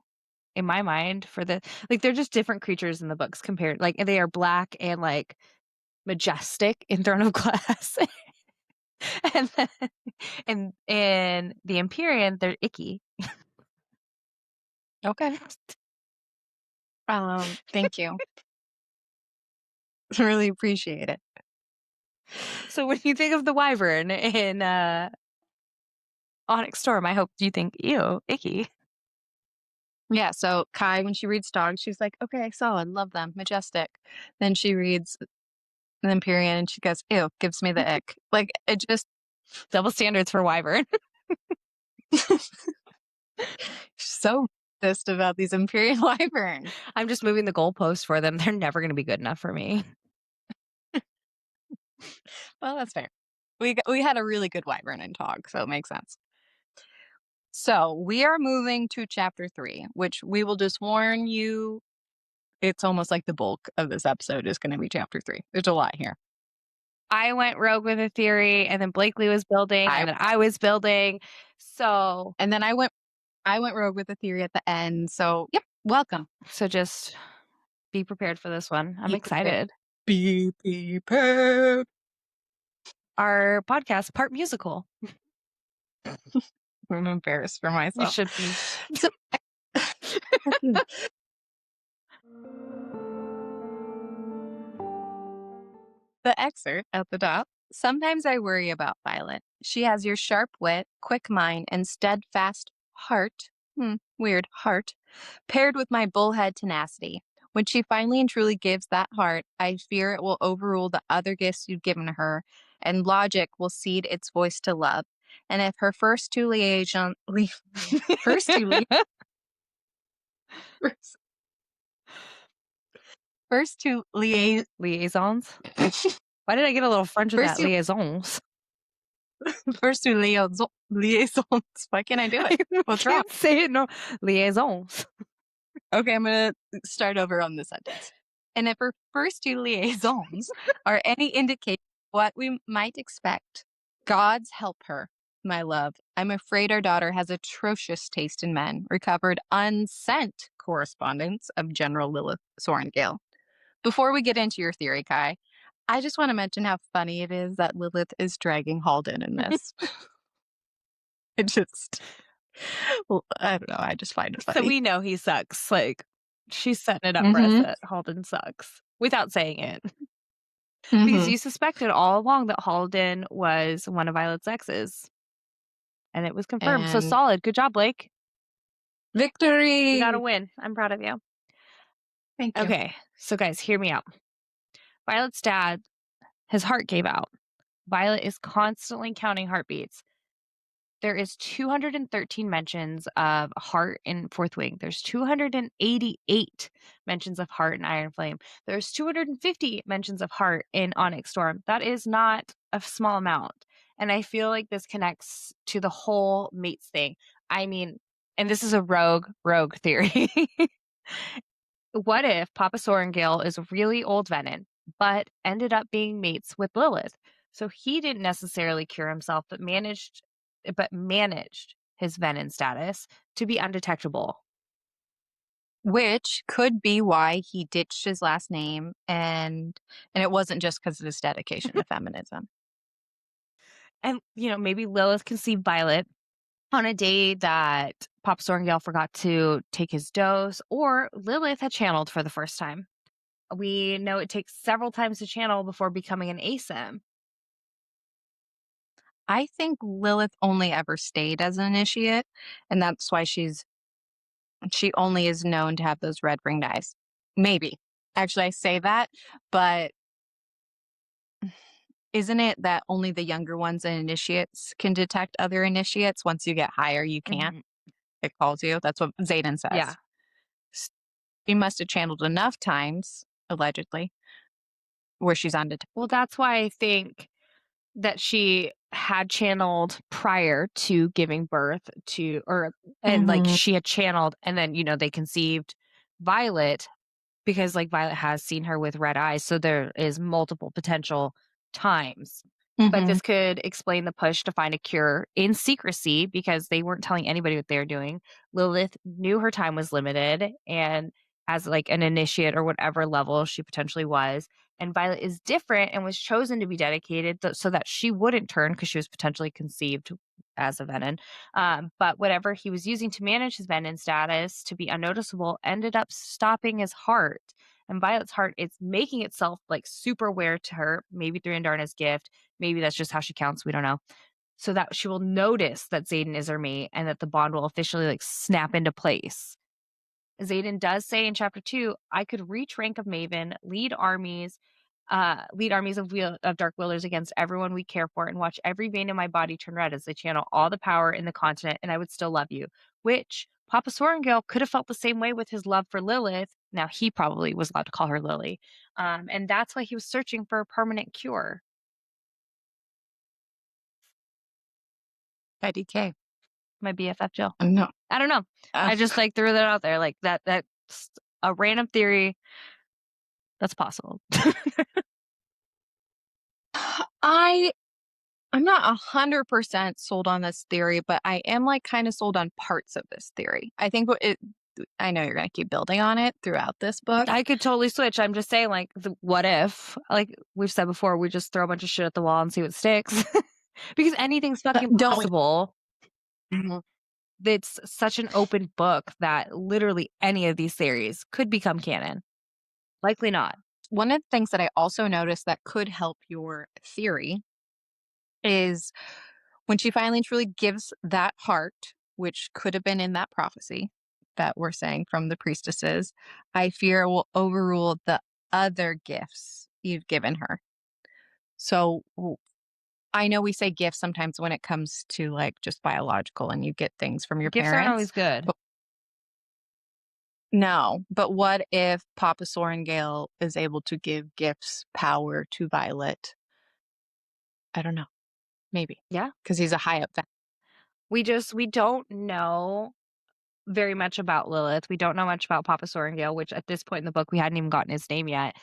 in my mind for the like they're just different creatures in the books compared like they are black and like majestic in Throne of Glass. And then in the Empyrean they're icky. Okay. Thank you. Really appreciate it. So when you think of the wyvern in Onyx Storm, I hope you think, ew, icky. Yeah, so Kai, when she reads Dog, she's like, okay, solid, love them, majestic. Then she reads the Empyrean and she goes, ew, gives me the ick. Like, it just... Double standards for wyvern. So pissed about these Empyrean wyverns. I'm just moving the goalpost for them. They're never going to be good enough for me. Well, that's fair. We had a really good wyvern in Tog, so it makes sense. So we are moving to chapter 3, which we will just warn you, it's almost like the bulk of this episode is going to be chapter 3. There's a lot here. I went rogue with a theory, and then Blakely was building, and then I was building. So, and then I went rogue with a theory at the end. So, yep, welcome. So just be prepared for this one. I'm excited. Be prepared. Our podcast, part musical. I'm embarrassed for myself. You should be. So, the excerpt at the top. Sometimes I worry about Violet. She has your sharp wit, quick mind, and steadfast heart. Weird, heart. Paired with my bullhead tenacity. When she finally and truly gives that heart, I fear it will overrule the other gifts you've given her, and logic will cede its voice to love. And if her first two liaisons... liaisons? Why did I get a little French with that? Liaisons. First two liaisons. Why can't I do it? What's wrong? Say it, no. Liaisons. Okay, I'm going to start over on the sentence. And if her first two liaisons are any indication of what we might expect, God's help her, my love. I'm afraid our daughter has atrocious taste in men, recovered unsent correspondence of General Lilith Sorengale. Before we get into your theory, Kai, I just want to mention how funny it is that Lilith is dragging Halden in this. I don't know. I just find it funny. So we know he sucks. Like, she's setting it up for us that Halden sucks without saying it. Because you suspected all along that Halden was one of Violet's exes. And it was confirmed. So solid. Good job, Blake. Victory! You got to win. I'm proud of you. Thank you. Okay. So, guys, hear me out. Violet's dad, his heart gave out. Violet is constantly counting heartbeats. There is 213 mentions of heart in Fourth Wing. There's 288 mentions of heart in Iron Flame. There's 250 mentions of heart in Onyx Storm. That is not a small amount. And I feel like this connects to the whole mates thing. I mean, and this is a rogue theory. What if Papa Sorengale is really old Venin, but ended up being mates with Lilith? So he didn't necessarily cure himself, but managed his Venin status to be undetectable. Which could be why he ditched his last name, and it wasn't just because of his dedication to feminism. And, maybe Lilith conceived Violet on a day that Papa Sorengale forgot to take his dose, or Lilith had channeled for the first time. We know it takes several times to channel before becoming an ASIM. I think Lilith only ever stayed as an initiate, and that's why she only is known to have those red ringed eyes. Maybe. Actually, I say that, but isn't it that only the younger ones and initiates can detect other initiates? Once you get higher, you can't. Mhm. It calls you. That's what Zayden Yeah. says. She must have channeled enough times, allegedly, where she's on detect. Well, that's why I think that she had channeled prior to giving birth to, and like Mhm. she had channeled and then, they conceived Violet because like Violet has seen her with red eyes. So there is multiple potential times. But Mhm. this could explain the push to find a cure in secrecy because they weren't telling anybody what they were doing. Lilith knew her time was limited and as like an initiate or whatever level she potentially was. And Violet is different and was chosen to be dedicated so that she wouldn't turn because she was potentially conceived as a Venin. But whatever he was using to manage his Venin status to be unnoticeable ended up stopping his heart. And Violet's heart is making itself like super aware to her, maybe through Indarna's gift. Maybe that's just how she counts. We don't know. So that she will notice that Zayden is her mate and that the bond will officially like snap into place. Zayden does say in chapter 2, I could reach rank of Maven, lead armies of Dark Willers against everyone we care for, and watch every vein in my body turn red as they channel all the power in the continent, and I would still love you. Which Papa Sorengale could have felt the same way with his love for Lilith. Now he probably was allowed to call her Lily, and that's why he was searching for a permanent cure. IDK. My BFF Jill. No. I don't know. Uh, I just like threw that out there, like that's a random theory that's possible. I I'm not 100% sold on this theory, but I am like kind of sold on parts of this theory. I think I know you're going to keep building on it throughout this book. I could totally switch. I'm just saying, like, what if, like we've said before, we just throw a bunch of shit at the wall and see what sticks? Because anything's fucking Don't. possible. Mhm. It's such an open book that literally any of these theories could become canon. Likely not. One of the things that I also noticed that could help your theory is when she finally and truly gives that heart, which could have been in that prophecy that we're saying from the priestesses, I fear will overrule the other gifts you've given her. So I know we say gifts sometimes when it comes to like just biological and you get things from your Gifts aren't parents. always good. But no, but what if Papa Sorengale is able to give gifts power to Violet? I don't know. Maybe. Yeah. Because he's a high up. We don't know very much about Lilith. We don't know much about Papa Sorengale, which at this point in the book we hadn't even gotten his name yet.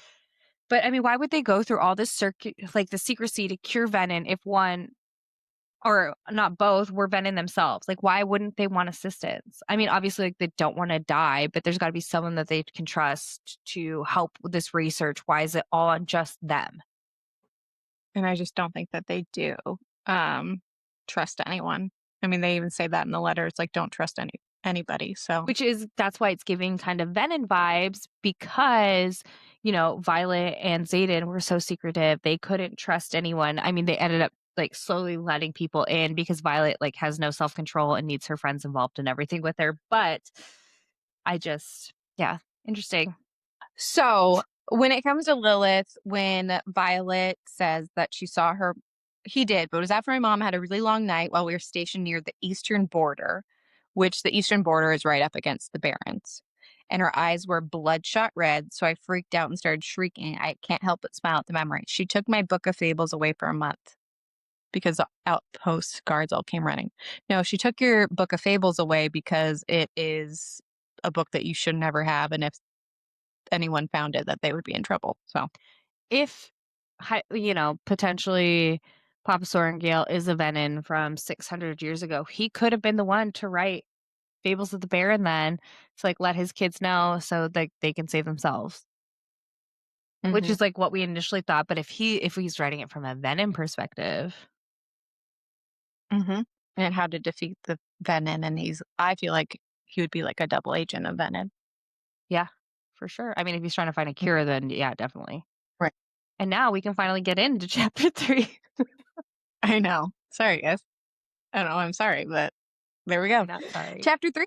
But I mean, why would they go through all this like the secrecy to cure Venin if one or not both were Venin themselves? Like, why wouldn't they want assistance? I mean, obviously, like they don't want to die, but there's got to be someone that they can trust to help with this research. Why is it all on just them? And I just don't think that they do trust anyone. I mean, they even say that in the letter. It's like, don't trust anybody. So, That's why it's giving kind of Venin vibes because, Violet and Xaden were so secretive. They couldn't trust anyone. I mean, they ended up like slowly letting people in because Violet like has no self-control and needs her friends involved in everything with her. But yeah, interesting. so when it comes to Lilith, when Violet says that she saw her, he did, but it was after my mom had a really long night while we were stationed near the eastern border, which the eastern border is right up against the Barrens. And her eyes were bloodshot red, so I freaked out and started shrieking. I can't help but smile at the memory. She took my book of fables away for a month because the outpost guards all came running. No, she took your book of fables away because it is a book that you should never have, and if anyone found it, that they would be in trouble. So, If, potentially Papa Sorengale is a Venin from 600 years ago, he could have been the one to write Fables of the Baron then to like let his kids know so that they can save themselves. Which mhm, is like what we initially thought, but if he's writing it from a Venom perspective, mhm. And how to defeat the Venin, and I feel like he would be like a double agent of Venin. yeah, for sure. I mean, if he's trying to find a cure, then yeah, definitely. Right. And now we can finally get into chapter 3. I know. Sorry, guys. I don't know. I'm sorry, but there we You're go. not sorry. Chapter 3.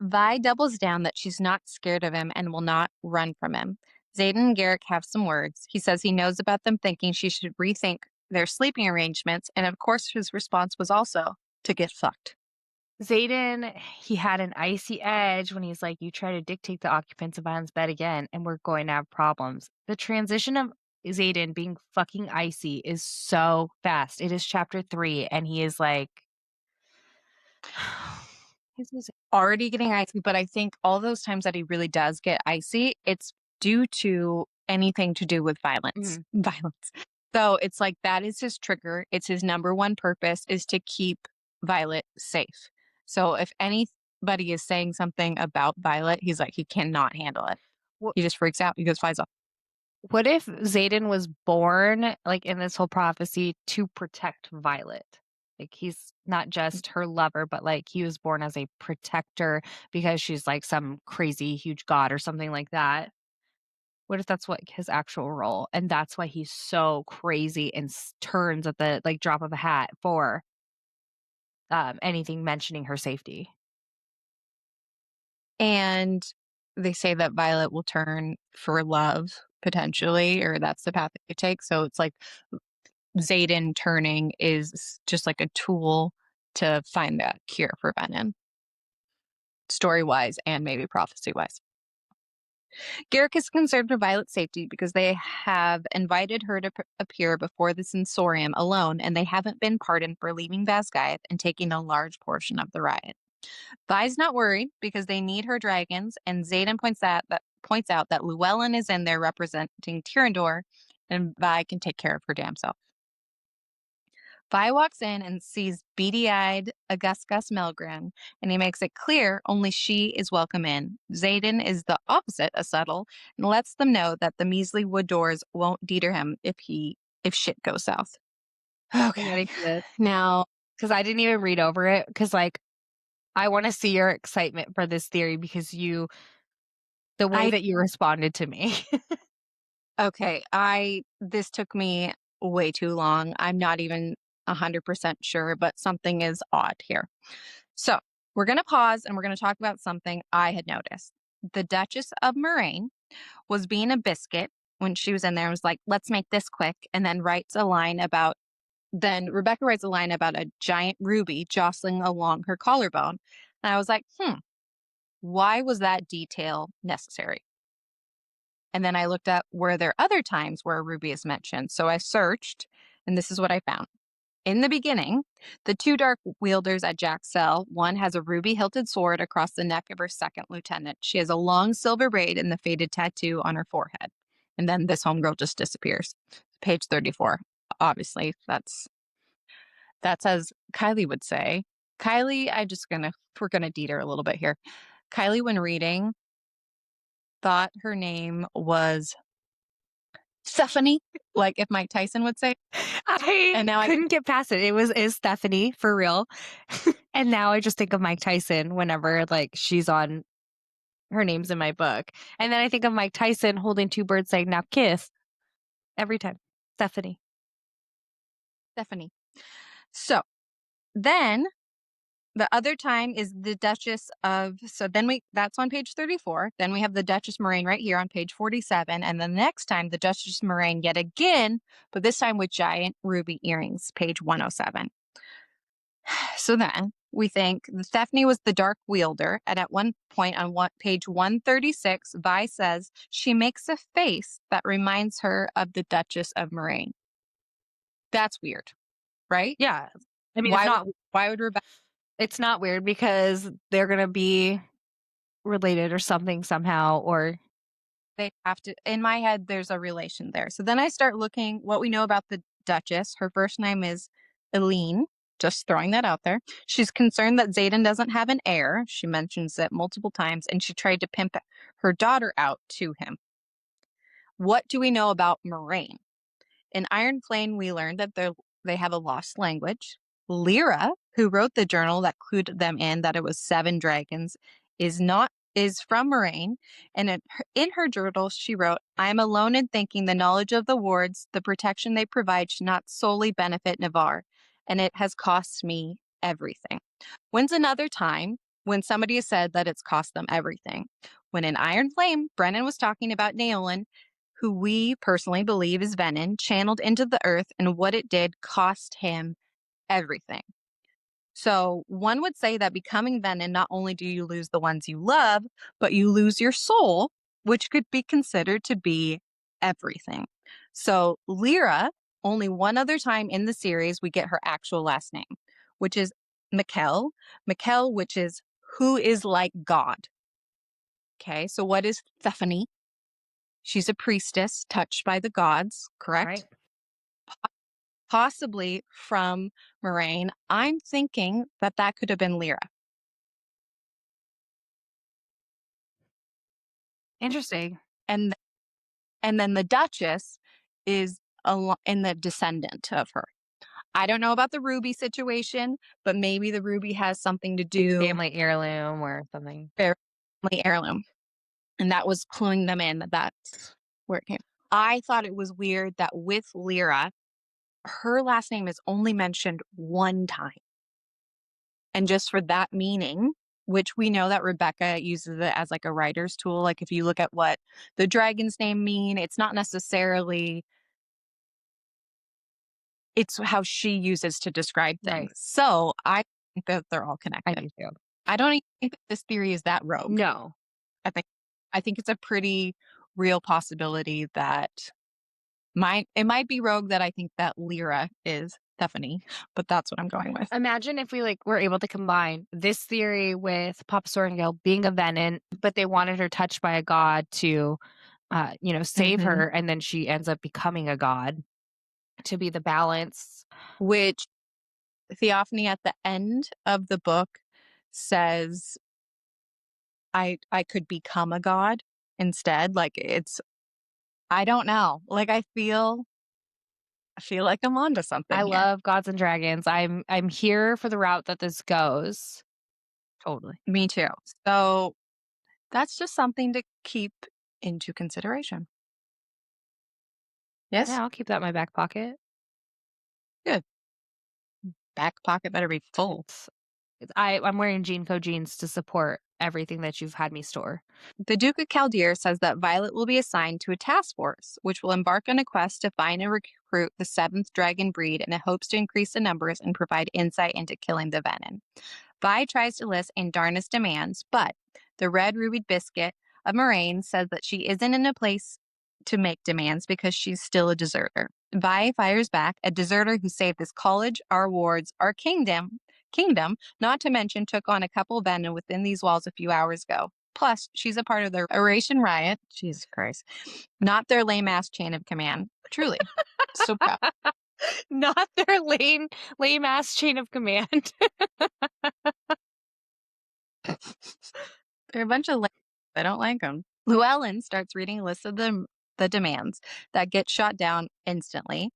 Vi doubles down that she's not scared of him and will not run from him. Xaden and Garrick have some words. He says he knows about them thinking she should rethink their sleeping arrangements, and of course his response was also to get fucked. Xaden, he had an icy edge when he's like, you try to dictate the occupants of Ion's bed again, and we're going to have problems. The transition of Xaden being fucking icy is so fast. It is chapter 3, and he is like, He's already getting icy, but I think all those times that he really does get icy, it's due to anything to do with violence. Violence. So it's like that is his trigger. It's his number one purpose is to keep Violet safe. So if anybody is saying something about Violet, he's like, he cannot handle it. What- He just freaks out. He goes, flies off. What if Xaden was born, like in this whole prophecy, to protect Violet? Like he's not just her lover, but like he was born as a protector because she's like some crazy huge god or something like that. What if that's what his actual role, and that's why he's so crazy and turns at the like drop of a hat for anything mentioning her safety? And they say that Violet will turn for love potentially, or that's the path they take. So it's like Xaden turning is just like a tool to find that cure for Venin, story-wise and maybe prophecy-wise. Garrick is concerned for Violet's safety because they have invited her to appear before the sensorium alone, and they haven't been pardoned for leaving Basgiath and taking a large portion of the riot. Vi's not worried because they need her dragons, and Xaden points out that Llewellyn is in there representing Tyrandor, and Vi can take care of her damn self. Vi walks in and sees beady-eyed Augustus Melgren, and he makes it clear only she is welcome in. Xaden is the opposite of subtle and lets them know that the measly wood doors won't deter him if shit goes south. Okay. Now, because I didn't even read over it because like I want to see your excitement for this theory because the way that you responded to me. okay, this took me way too long. I'm not even 100% sure, but something is odd here. So we're going to pause and we're going to talk about something I had noticed. The Duchess of Moraine was being a biscuit when she was in there and was like, let's make this quick. And then Rebecca writes a line about a giant ruby jostling along her collarbone. And I was like, why was that detail necessary? And then I looked up, were there other times where a ruby is mentioned? So I searched, and this is what I found. In the beginning, the two dark wielders at Jack's cell, one has a ruby-hilted sword across the neck of her second lieutenant. She has a long silver braid and the faded tattoo on her forehead. And then this homegirl just disappears. Page 34. Obviously, that's as Kylie would say. Kylie, we're gonna deet her a little bit here. Kylie, when reading, thought her name was Stephanie, like if Mike Tyson would say. I couldn't get past it. It is Stephanie for real. And now I just think of Mike Tyson whenever like she's on her name's in my book. And then I think of Mike Tyson holding two birds saying, now kiss. Every time. Stephanie. So then the other time is the Duchess of, that's on page 34. Then we have the Duchess Moraine right here on page 47. And the next time, the Duchess Moraine yet again, but this time with giant ruby earrings, page 107. So then we think Stephanie was the dark wielder. And at one point on page 136, Vi says she makes a face that reminds her of the Duchess of Moraine. That's weird, right? Yeah. I mean, why would Rebecca? It's not weird because they're going to be related or something somehow, or they have to, in my head, there's a relation there. So then I start looking what we know about the Duchess. Her first name is Eileen, just throwing that out there. She's concerned that Xaden doesn't have an heir. She mentions it multiple times, and she tried to pimp her daughter out to him. What do we know about Moraine? In Iron Flame, we learned that they have a lost language. Lyra, who wrote the journal that clued them in that it was 7 dragons, is not is from Moraine, and in her journal, she wrote, I am alone in thinking the knowledge of the wards, the protection they provide should not solely benefit Navarre, and it has cost me everything. When's another time when somebody has said that it's cost them everything? When in Iron Flame, Brennan was talking about Naolin, who we personally believe is Venin, channeled into the earth, and what it did cost him everything. So one would say that becoming Venin, not only do you lose the ones you love, but you lose your soul, which could be considered to be everything. So Lyra, only one other time in the series, we get her actual last name, which is Mikkel. Mikkel, which is who is like God. Okay, so what is Thephany? She's a priestess touched by the gods, correct? Right. Possibly from Moraine. I'm thinking that that could have been Lyra. Interesting. And then the Duchess is in the descendant of her. I don't know about the Ruby situation, but maybe the Ruby has something to do Family heirloom or something. family heirloom. And that was cluing them in that that's where it came. I thought it was weird that with Lyra, her last name is only mentioned one time. And just for that meaning, which we know that Rebecca uses it as like a writer's tool. Like if you look at what the dragon's name mean, it's not necessarily, it's how she uses to describe things. Right. So I think that they're all I connected. do too. I don't even think that this theory is that rogue. No. I think it's a pretty real possibility that it might be rogue that I think that Lyra is Stephanie, but that's what I'm going with. Imagine if we were able to combine this theory with Papa Sorrengail being a Venin, but they wanted her touched by a god to, save Mhm. her, and then she ends up becoming a god to be the balance. Which Theophany at the end of the book says, I could become a god instead. Like I don't know. Like I feel like I'm onto something I here. love gods and dragons. I'm here for the route that this goes. Totally. Me too. So that's just something to keep into consideration. Yes? Yeah, I'll keep that in my back pocket. Good. Back pocket better be full. I'm wearing Jean Co jeans to support everything that you've had me store. The Duke of Chaldeer says that Violet will be assigned to a task force, which will embark on a quest to find and recruit the seventh dragon breed, and it hopes to increase the numbers and provide insight into killing the Venin. Vi tries to list Andarna's demands, but the red-rubied biscuit of Moraine says that she isn't in a place to make demands because she's still a deserter. Vi fires back, a deserter who saved this college, our wards, our kingdom, not to mention took on a couple of Venin within these walls a few hours ago. Plus, she's a part of their Eurasian riot. Jesus Christ. Not their lame-ass chain of command. Truly. So proud. Not their lame ass chain of command. They're a bunch of lame. I don't like them. Llewellyn starts reading a list of the demands that get shot down instantly.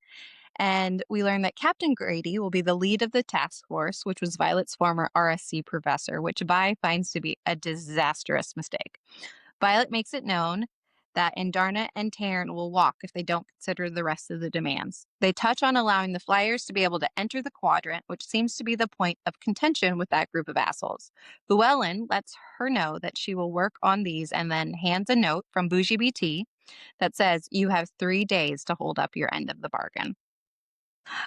And we learn that Captain Grady will be the lead of the task force, which was Violet's former RSC professor, which Vi finds to be a disastrous mistake. Violet makes it known that Andarna and Taryn will walk if they don't consider the rest of the demands. They touch on allowing the Flyers to be able to enter the quadrant, which seems to be the point of contention with that group of assholes. Llewellyn lets her know that she will work on these and then hands a note from Bougie BT that says, you have 3 days to hold up your end of the bargain.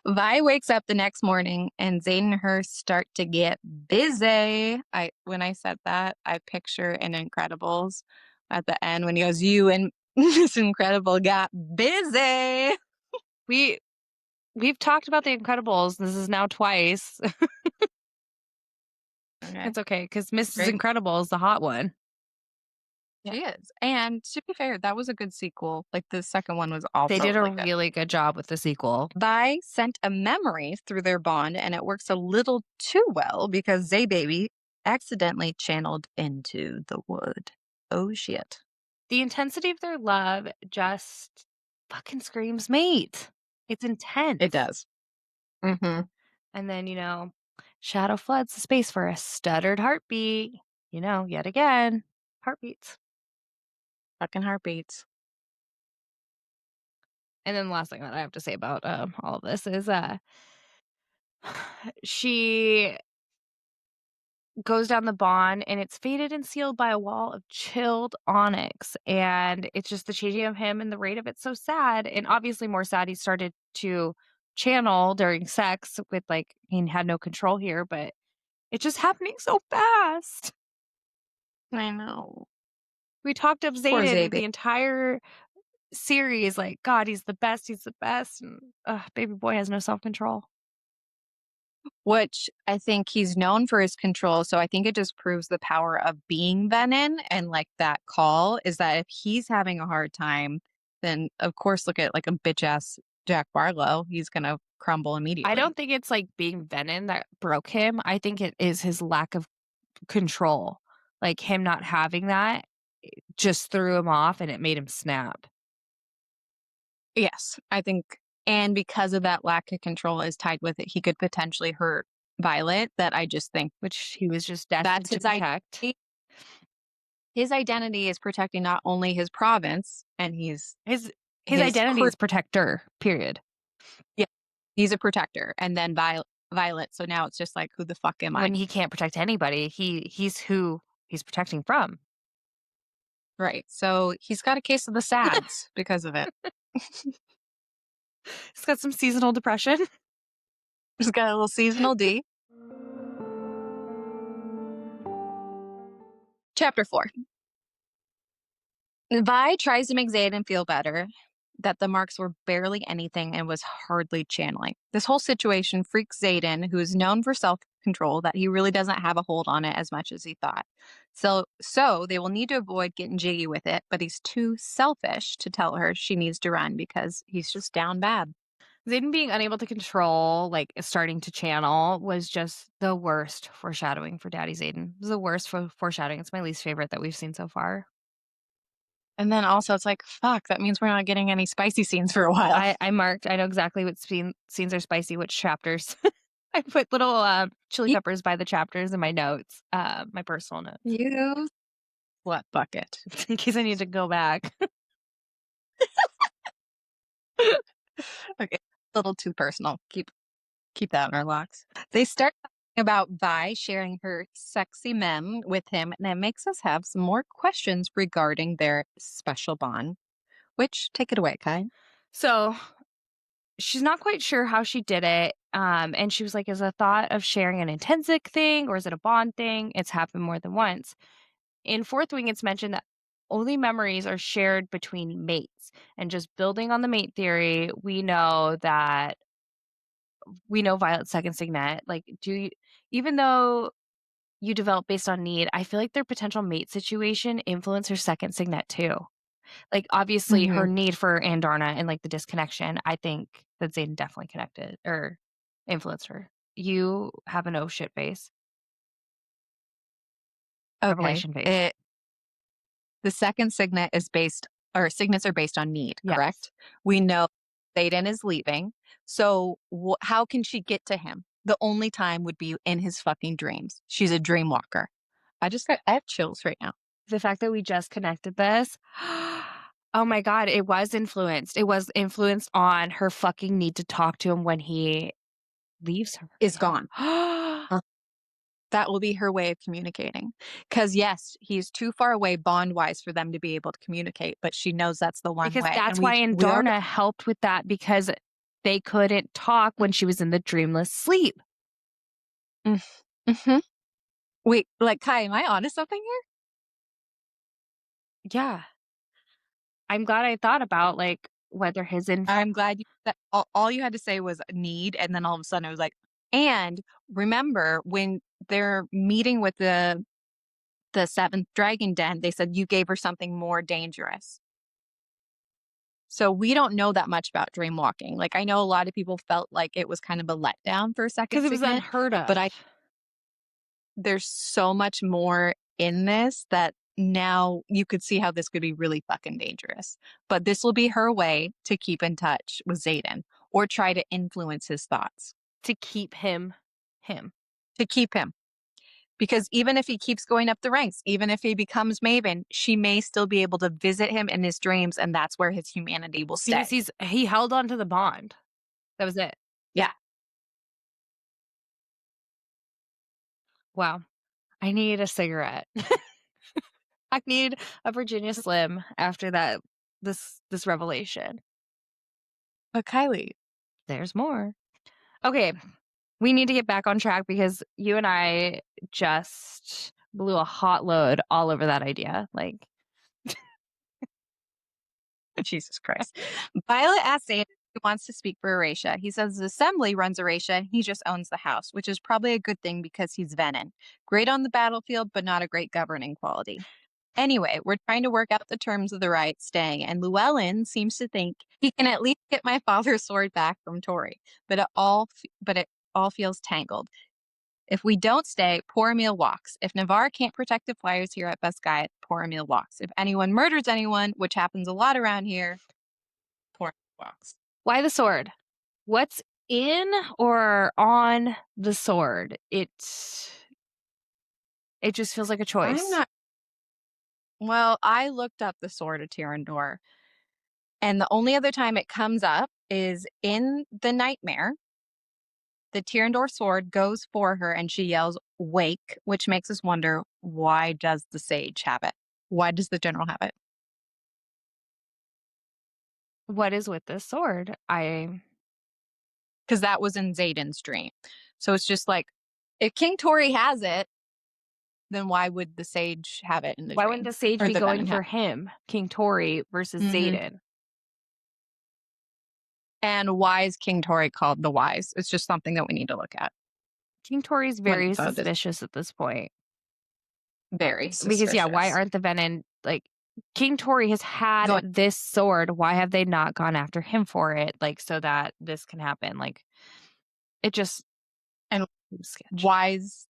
Vi wakes up the next morning and Zayn and her start to get busy. When I said that, I picture in Incredibles at the end when he goes, you and Miss Incredible got busy. We've talked about the Incredibles. This is now twice. Okay. It's okay because Mrs. Great. Incredible is the hot one. She is. And to be fair, that was a good sequel. Like the second one was also They did a really really good job with the sequel. Vi sent a memory through their bond, and it works a little too well because Zaybaby accidentally channeled into the wood. Oh shit. The intensity of their love just fucking screams mate. It's intense. It does. Mm-hmm. And then, Shadow floods the space for a stuttered heartbeat, yet again. Heartbeats. Fucking heartbeats. And then the last thing that I have to say about all of this is she goes down the bond and it's fated and sealed by a wall of chilled onyx. And it's just the changing of him and the rate of it's so sad. And obviously more sad he started to channel during sex with like he had no control here, but it's just happening so fast. I know. We talked up Poor Zayden Zabe. the entire series, like, God, he's the best, and baby boy has no self-control. Which I think he's known for his control. So I think it just proves the power of being Venin and like that call is that if he's having a hard time, then of course look at like a bitch ass Jack Barlow. He's gonna crumble immediately. I don't think it's like being Venin that broke him. I think it is his lack of control. Like him not having that just threw him off and it made him snap. Yes, I think, and because of that lack of control is tied with it, he could potentially hurt Violet. That I just think Which he was just destined that's to his protect. identity. His identity is protecting not only his province, and His his identity crew. is protector, period. Yeah, he's a protector, and then Violet. So now it's just like, who the fuck am I? When he can't protect anybody, he's who he's protecting from. Right. So he's got a case of the sads because of it. He's got some seasonal depression. He's got a little seasonal D. Chapter 4. Vi tries to make Xaden feel better, that the marks were barely anything and was hardly channeling. This whole situation freaks Xaden, who is known for self-control, that he really doesn't have a hold on it as much as he thought. So they will need to avoid getting jiggy with it, but he's too selfish to tell her she needs to run because he's just down bad. Xaden being unable to control, like starting to channel, was just the worst foreshadowing for Daddy Xaden. It was the worst foreshadowing. It's my least favorite that we've seen so far. And then also it's like, fuck, that means we're not getting any spicy scenes for a while. I marked, I know exactly what scenes are spicy, which chapters. I put little chili peppers by the chapters in my notes, my personal notes. You slut bucket. In case I need to go back. Okay, a little too personal. Keep that in our locks. They start talking about Vi sharing her sexy mem with him, and it makes us have some more questions regarding their special bond. Which, take it away, Kai. So she's not quite sure how she did it. And she was like, is a thought of sharing an intrinsic thing or is it a bond thing? It's happened more than once. In Fourth Wing, it's mentioned that only memories are shared between mates. And just building on the mate theory, we know Violet's second signet. Like, even though you develop based on need, I feel like their potential mate situation influenced her second signet too. Like, obviously, her need for Andarna and like the disconnection, I think that Xaden definitely connected or influenced her. You have an oh shit face. Okay. Revelation face. The second signet is signets are based on need, Yes. correct? We know Xaden is leaving. So how can she get to him? The only time would be in his fucking dreams. She's a dream walker. I have chills right now. The fact that we just connected this. Oh my God, it was influenced. It was influenced on her fucking need to talk to him when he leaves her. Is gone. That will be her way of communicating. Because yes, he's too far away bond-wise for them to be able to communicate, but she knows that's the one Because way. that's why Andarna helped with that, because they couldn't talk when she was in the dreamless sleep. Mm-hmm. Wait, like, Kai, am I onto something here? Yeah. I'm glad I thought about like whether I'm glad that all you had to say was need, and then all of a sudden it was like, and remember when they're meeting with the seventh dragon den, they said you gave her something more dangerous. So we don't know that much about dream walking. Like, I know a lot of people felt like it was kind of a letdown for a second because it was signet, unheard of. but there's so much more in this that now you could see how this could be really fucking dangerous. But this will be her way to keep in touch with Xaden or try to influence his thoughts. To keep him. To keep him. Because even if he keeps going up the ranks, even if he becomes Maven, she may still be able to visit him in his dreams, and that's where his humanity will stay. Because he held on to the bond. That was it. Yeah. Wow. I need a cigarette. I need a Virginia Slim after that this revelation. But Kylie, There's more. Okay. We need to get back on track because you and I just blew a hot load all over that idea. Like, Jesus Christ. Violet asks Aiden if he wants to speak for Erasha. He says the assembly runs Erasha and he just owns the house, which is probably a good thing because he's Venin. Great on the battlefield, but not a great governing quality. Anyway, we're trying to work out the terms of the right staying, and Llewellyn seems to think he can at least get my father's sword back from Tori, but it all feels tangled. If we don't stay, poor Emil walks. If Navarre can't protect the flyers here at Basgiath, poor Emil walks. If anyone murders anyone, which happens a lot around here, poor Emil walks. why the sword? What's in or on the sword? It just feels like a choice. I'm not. Well, I looked up the sword of Tyrandor, and the only other time it comes up is in the nightmare. The Tyrandor sword goes for her and she yells, "Wake," which makes us wonder, why does the sage have it? Why does the general have it? What is with this sword? Because that was in Xaden's dream. So it's just like, if King Tori has it, then why would the sage have it in the Why dream? wouldn't the sage Or be the going Venin for have him, King Tori versus Mhm. Xaden? And why is King Tori called the Wise? It's just something that we need to look at. King Tori's very suspicious at this point. Very suspicious. Because, yeah, why aren't the Venin, like, King Tori has had this sword. Why have they not gone after him for it? Like, so that this can happen. Like, it just. And sketch. why is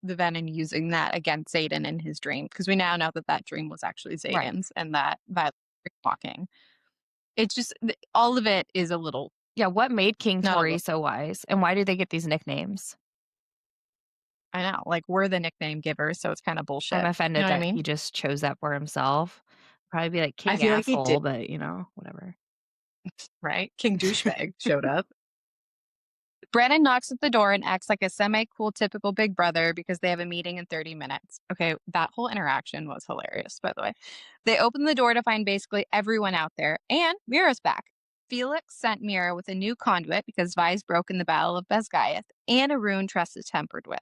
the Venin using that against Xaden in his dream? Because we now know that dream was actually Xaden's and that walking. It's just, all of it is a little. Yeah, what made King Tori so wise? And why do they get these nicknames? I know, like, we're the nickname givers, so it's kind of bullshit. I'm offended you know that what I mean? he just chose that for himself. Probably be like, King I feel like he asshole, did. but, you know, whatever. Right? King douchebag showed up. Brennan knocks at the door and acts like a semi-cool, typical big brother because they have a meeting in 30 minutes. Okay, that whole interaction was hilarious, by the way. They open the door to find basically everyone out there, and Mira's back. Felix sent Mira with a new conduit because Vi's broken the Battle of Basgiath, and a rune Tress is tempered with.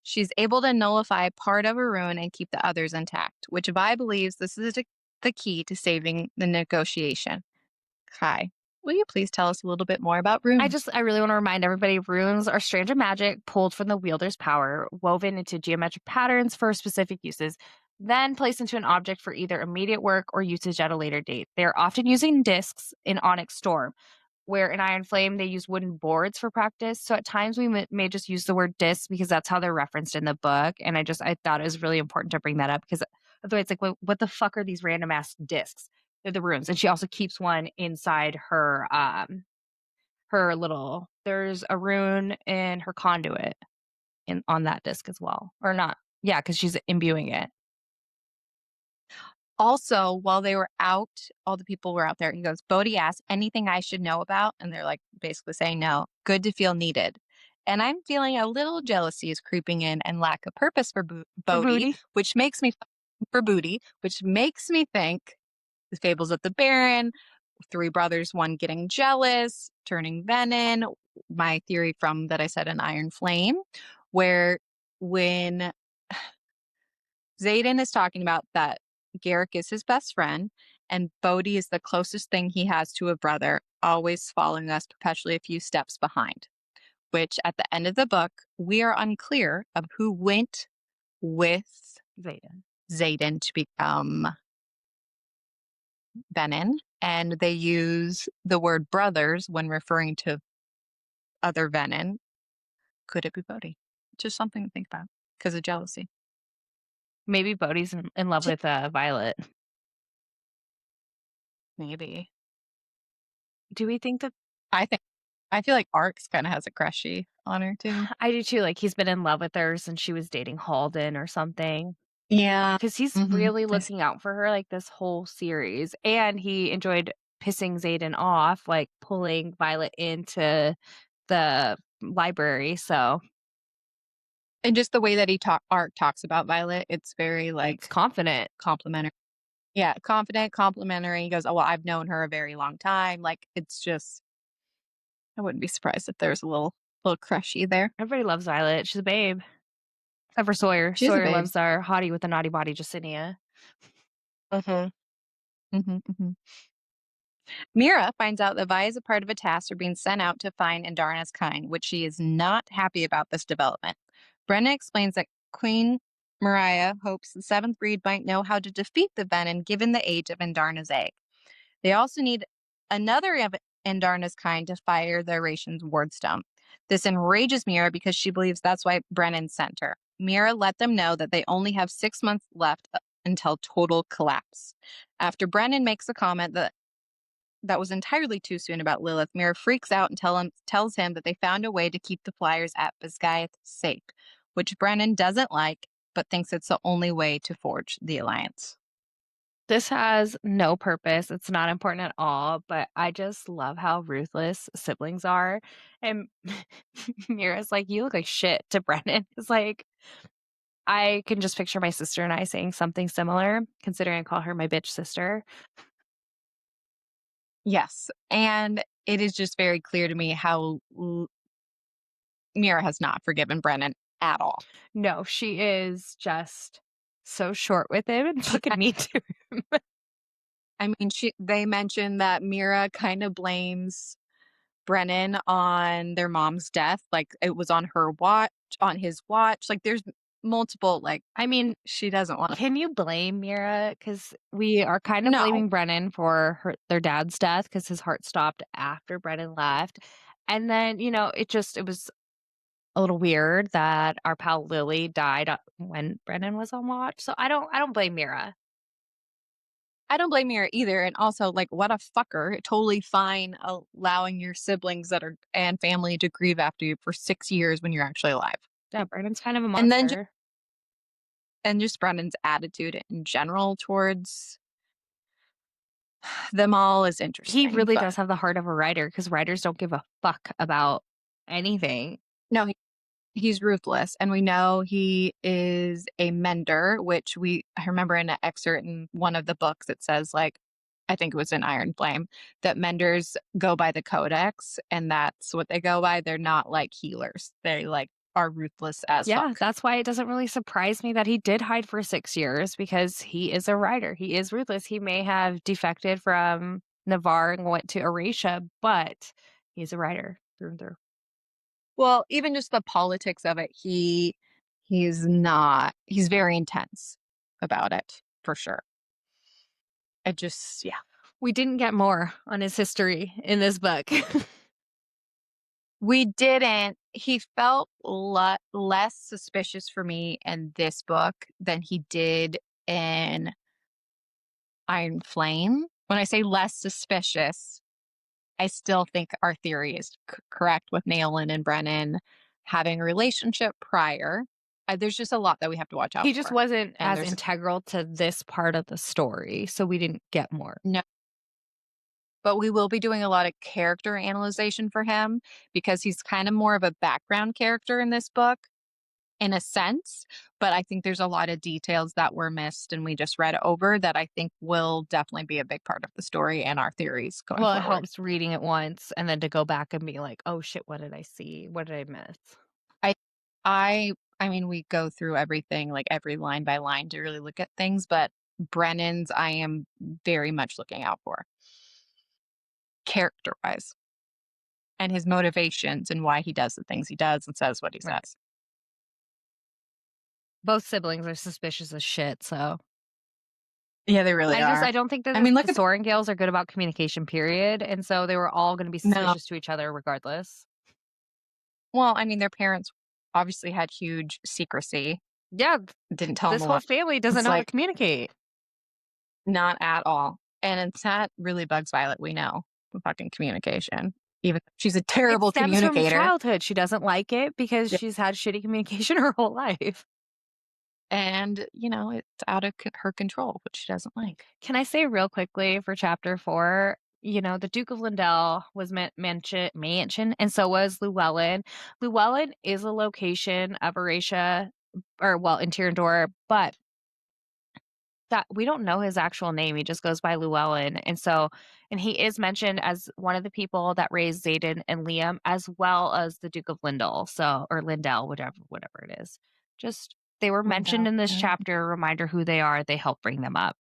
She's able to nullify part of a rune and keep the others intact, which Vi believes this is the key to saving the negotiation. Kai, will you please tell us a little bit more about runes? I really want to remind everybody, runes are strange magic pulled from the wielder's power, woven into geometric patterns for specific uses, then placed into an object for either immediate work or usage at a later date. They are often using discs in Onyx Storm, where in Iron Flame they use wooden boards for practice. So at times we may just use the word discs because that's how they're referenced in the book. And I thought it was really important to bring that up because otherwise it's like, what the fuck are these random ass discs? They're the runes. And she also keeps one inside her little, there's a rune in her conduit on that disc as well. Or not. Yeah, because she's imbuing it. Also, while they were out, all the people were out there. He goes, Bodhi asks, anything I should know about? And they're like basically saying no. Good to feel needed. And I'm feeling a little jealousy is creeping in and lack of purpose for Bodhi, which makes me think the Fables of the Baron, three brothers, one getting jealous, turning Venin. My theory from that I said in Iron Flame, where when Xaden is talking about that Garrick is his best friend, and Bodhi is the closest thing he has to a brother, always following us perpetually a few steps behind. Which at the end of the book, we are unclear of who went with Xaden to become Venin, and they use the word brothers when referring to other Venin. Could it be Bodhi? Just something to think about because of jealousy. Maybe Bodhi's in love with Violet. Maybe. Do we think that? I feel like Arx kind of has a crushy on her too. I do too. Like, he's been in love with her since she was dating Halden or something. Yeah. Because he's really looking out for her, like, this whole series, and he enjoyed pissing Xaden off, like, pulling Violet into the library, so And just the way that Art talks about Violet, it's very, it's like, confident. complimentary. Yeah, confident, complimentary. He goes, "Oh, well, I've known her a very long time." Like, it's just I wouldn't be surprised if there's a little crushy there. Everybody loves Violet, she's a babe. Except for Sawyer. She is a Sawyer babe. loves our hottie with the naughty body, Justinia. Mhm. Mhm, mhm. Mira finds out that Vi is a part of a task for being sent out to find Andarna's kind, which she is not happy about this development. Brenna explains that Queen Mariah hopes the seventh breed might know how to defeat the Venin given the age of Andarna's egg. They also need another of Andarna's kind to fire the Aration's wardstone. This enrages Mira because she believes that's why Brennan sent her. Mira let them know that they only have 6 months left until total collapse. After Brennan makes a comment that was entirely too soon about Lilith, Mira freaks out and tells him that they found a way to keep the flyers at Basgiath safe, which Brennan doesn't like, but thinks it's the only way to forge the alliance. This has no purpose, it's not important at all, but I just love how ruthless siblings are, and Mira's like, "You look like shit," to Brennan. It's like, I can just picture my sister and I saying something similar, considering I call her my bitch sister. Yes, and it is just very clear to me how Mira has not forgiven Brennan at all. No, she is just so short with him and She, fucking mean to him. I mean, they mentioned that Mira kind of blames Brennan on their mom's death, like it was on her watch, on his watch. Like there's multiple, like I mean, she doesn't want to. can you blame Mira? Because we are kind of No, blaming Brennan for their dad's death because his heart stopped after Brennan left. And then, it was a little weird that our pal Lily died when Brennan was on watch. So I don't blame Mira. I don't blame Mira either. And also, like, what a fucker! Totally fine allowing your siblings and family to grieve after you for 6 years when you're actually alive. Yeah, Brennan's kind of a And then monster. just Brennan's attitude in general towards them all is He interesting. really But does have the heart of a writer because writers don't give a fuck about anything. no, he's ruthless, and we know he is a mender, which I remember in an excerpt in one of the books it says, like, I think it was in Iron Flame, that menders go by the codex, and that's what they go by. They're not like healers. They like are ruthless as Yeah, fuck. that's why it doesn't really surprise me that he did hide for 6 years because he is a writer. He is ruthless. He may have defected from Navarre and went to Eratia, but he's a writer through and through. Well, even just the politics of it, he's very intense about it, for sure. It just, yeah. We didn't get more on his history in this book. We didn't. He felt less suspicious for me in this book than he did in Iron Flame. When I say less suspicious, I still think our theory is correct with Naolin and Brennan having a relationship prior. There's just a lot that we have to watch out He just for. wasn't And as there's integral to this part of the story, so we didn't get more. no, but we will be doing a lot of character analyzation for him because he's kind of more of a background character in this book in a sense, but I think there's a lot of details that were missed and we just read over that I think will definitely be a big part of the story and our theories going Well, it forward. helps reading it once and then to go back and be like, "Oh shit, what did I see? What did I miss?" I I mean we go through everything like every line by line to really look at things, but Brennan's I am very much looking out for character-wise and his motivations and why he does the things he does and says what he Right. says. Both siblings are suspicious as shit, so Yeah, they really are. I don't think that I mean, look the at the Sorengales are good about communication, period, and so they were all gonna be no. suspicious to each other regardless. Well, I mean, their parents obviously had huge secrecy. Yeah, Didn't tell them this a whole lot. family doesn't It's know how to like communicate. not at all. And it's that really bugs Violet, we know, with fucking communication. even though she's a It terrible stems from communicator. childhood. She doesn't like it because she's had shitty communication her whole life. And, it's out of her control, which she doesn't like. Can I say real quickly for chapter 4, the Duke of Lindell was mentioned, and so was Llewellyn. Llewellyn is a location of Erasia, or well, in Tyrandor, but that we don't know his actual name. He just goes by Llewellyn. And he is mentioned as one of the people that raised Xaden and Liam, as well as the Duke of Lindell. Or Lindell, whatever it is. Just they were mentioned Lindell, in this yeah. chapter, reminder who they are. They help bring them up.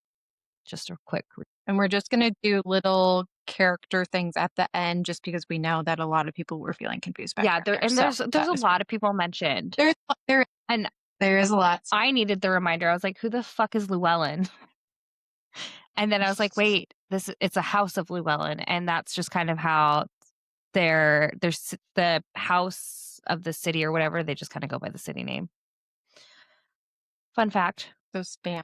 Just a quick. And we're just going to do little character things at the end just because we know that a lot of people were feeling confused by Yeah, characters. there's a lot of people mentioned. And there is a lot. I needed the reminder. I was like, who the fuck is Llewellyn? And then I was like, wait, it's a house of Llewellyn. And that's just kind of how there's the house of the city or whatever. They just kind of go by the city name. Fun fact. Those spam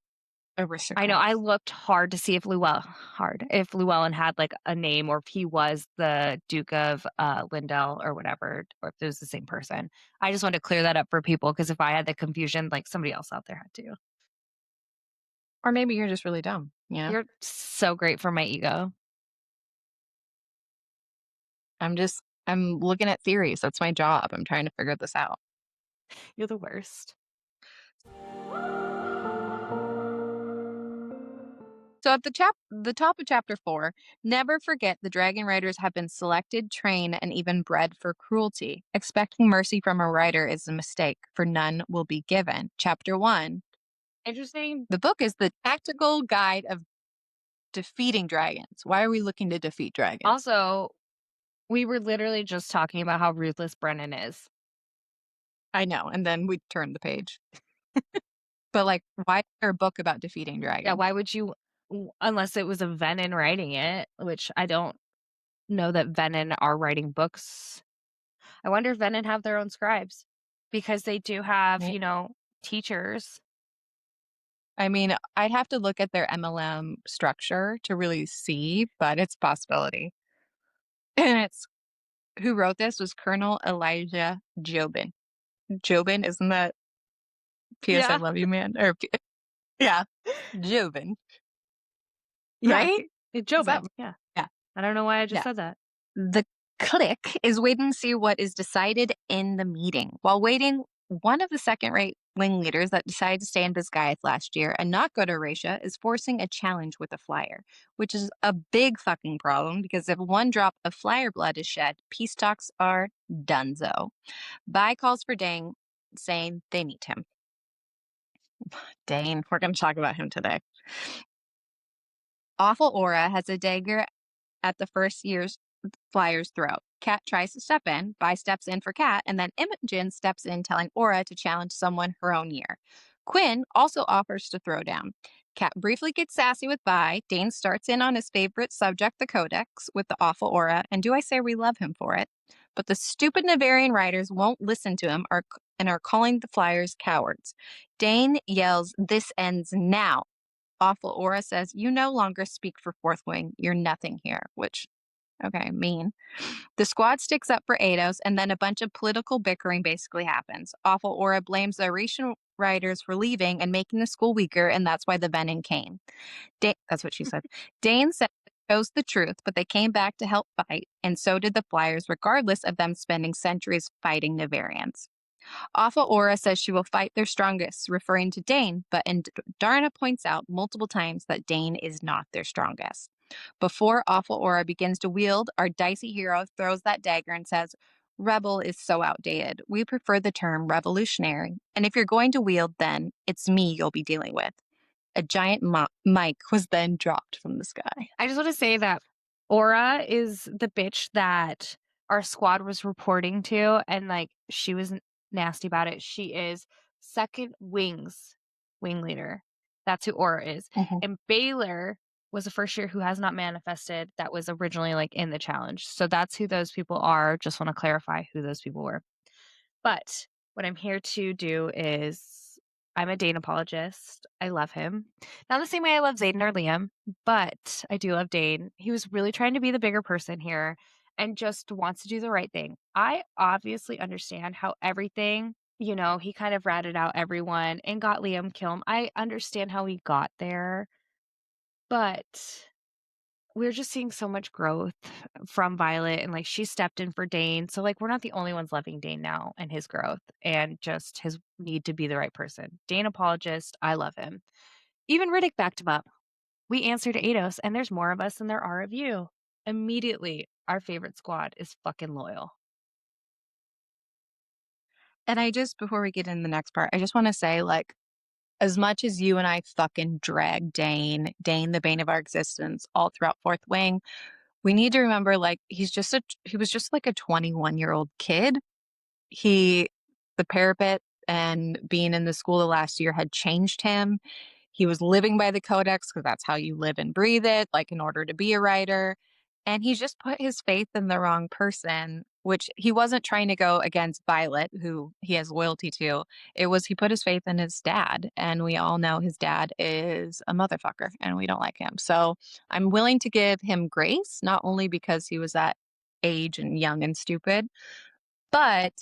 aristocrats. I know. I looked hard to see if Llewellyn had like a name, or if he was the Duke of Lindell or whatever, or if it was the same person. I just wanted to clear that up for people, because if I had the confusion, like somebody else out there had to. Or maybe you're just really dumb. You're so great for my ego. I'm looking at theories. That's my job. I'm trying to figure this out. You're the worst. So at the top of chapter 4, never forget the dragon riders have been selected, trained, and even bred for cruelty. Expecting mercy from a rider is a mistake, for none will be given. Chapter 1. Interesting. The book is the tactical guide of defeating dragons. Why are we looking to defeat dragons? Also, we were literally just talking about how ruthless Brennan is. I know, and then we turned the page. But why is there a book about defeating dragons? Yeah, why would you, unless it was a Venin writing it, which I don't know that Venin are writing books. I wonder if Venin have their own scribes, because they do have, teachers. I mean, I'd have to look at their MLM structure to really see, but it's a possibility. And who wrote this was Colonel Elijah Jobin. Jobin, isn't that P.S. I love you, man? Or yeah, Jobin. Yeah, right? Jobin. Yeah. I don't know why I just said that. The clique is waiting to see what is decided in the meeting. While waiting, one of the second-rate wing leaders that decided to stay in Basgiath last year and not go to Erasia is forcing a challenge with a flyer, which is a big fucking problem, because if one drop of flyer blood is shed, peace talks are donezo. Vi calls for Dane, saying they need him. Dane, we're going to talk about him today. Awful Aura has a dagger at the first year's flyer's throat. Kat tries to step in, Vi steps in for Kat, and then Imogen steps in, telling Aura to challenge someone her own year. Quinn also offers to throw down. Kat briefly gets sassy with Vi. Dane starts in on his favorite subject, the Codex, with the awful Aura, and do I say we love him for it? But the stupid Navarian writers won't listen to him and are calling the flyers cowards. Dane yells, "This ends now." Awful Aura says, "You no longer speak for Fourth Wing. You're nothing here," which, okay, mean. The squad sticks up for Eidos, and then a bunch of political bickering basically happens. Awful Aura blames the Eurasian writers for leaving and making the school weaker, and that's why the Venin came. That's what she said. Dane said they chose the truth, but they came back to help fight, and so did the Flyers, regardless of them spending centuries fighting Navarians. Awful Aura says she will fight their strongest, referring to Dane, but Darna points out multiple times that Dane is not their strongest. Before Awful Aura begins to wield, our dicey hero throws that dagger and says, "Rebel is so outdated. We prefer the term revolutionary. And if you're going to wield, then it's me you'll be dealing with." A giant mic was then dropped from the sky. I just want to say that Aura is the bitch that our squad was reporting to, and she was nasty about it. She is second wing leader. That's who Aura is. Mm-hmm. And Baylor was the first year who has not manifested, that was originally in the challenge. So that's who those people are. Just want to clarify who those people were. But what I'm here to do is, I'm a Dane apologist. I love him. Not the same way I love Xaden or Liam, but I do love Dane. He was really trying to be the bigger person here. and just wants to do the right thing. I obviously understand how everything, he kind of ratted out everyone and got Liam killed. I understand how he got there, but we're just seeing so much growth from Violet, and like she stepped in for Dane. So like we're not the only ones loving Dane now and his growth and just his need to be the right person. Dane apologist, I love him. Even Riddick backed him up. We answer to Ados, and there's more of us than there are of you. Immediately, our favorite squad is fucking loyal. And before we get in the next part, I just want to say, like, as much as you and I fucking drag Dane, the bane of our existence, all throughout Fourth Wing, we need to remember, like, he was just like a 21-year-old kid. The parapet and being in the school the last year had changed him. He was living by the codex because that's how you live and breathe it, like in order to be a writer. And he just put his faith in the wrong person, which he wasn't trying to go against Violet, who he has loyalty to. It was he put his faith in his dad. And we all know his dad is a motherfucker and we don't like him. So I'm willing to give him grace, not only because he was that age and young and stupid, but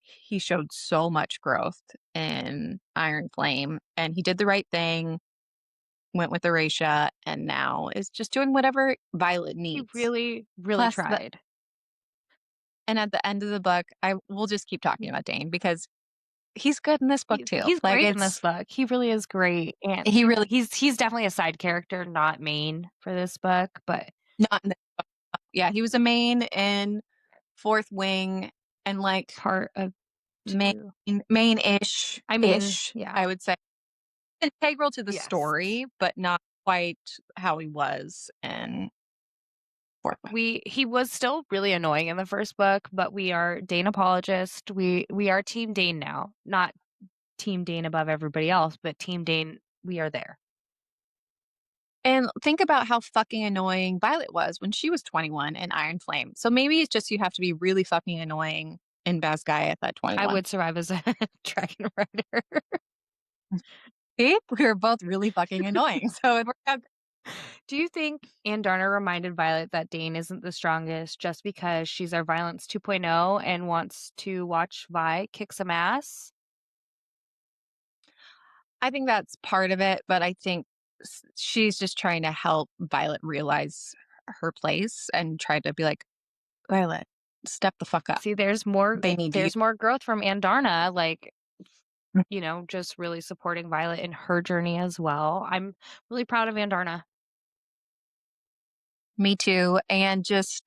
he showed so much growth in Iron Flame and he did the right thing, went with Erasure, and now is just doing whatever Violet He needs. really, really Plus, tried. and at the end of the book, I will just keep talking about Dane because he's good in this book too. He's Like great in this book. He really is great, and he really he's definitely a side character, not main for this book, but not in this book. Yeah, he was a main in Fourth Wing and like part of main two. main-ish I mean, ish, yeah, I would say. Integral to the yes. story, but not quite how he was in Fourth Wing. He was still really annoying in the first book, but we are Dane apologist. We are Team Dane now, not Team Dane above everybody else, but Team Dane. We are there. And think about how fucking annoying Violet was when she was 21 in Iron Flame. So maybe it's just you have to be really fucking annoying in Basgiath at I 21. would survive as a dragon rider. See? We were both really fucking annoying. So it worked out. Do you think Andarna reminded Violet that Dane isn't the strongest just because she's our Violence 2.0 and wants to watch Vi kick some ass? I think that's part of it, but I think she's just trying to help Violet realize her place and try to be like, Violet, step the fuck up. See, They need you. there's more growth from Andarna, like, just really supporting Violet in her journey as well. I'm really proud of Andarna. Me too. And just,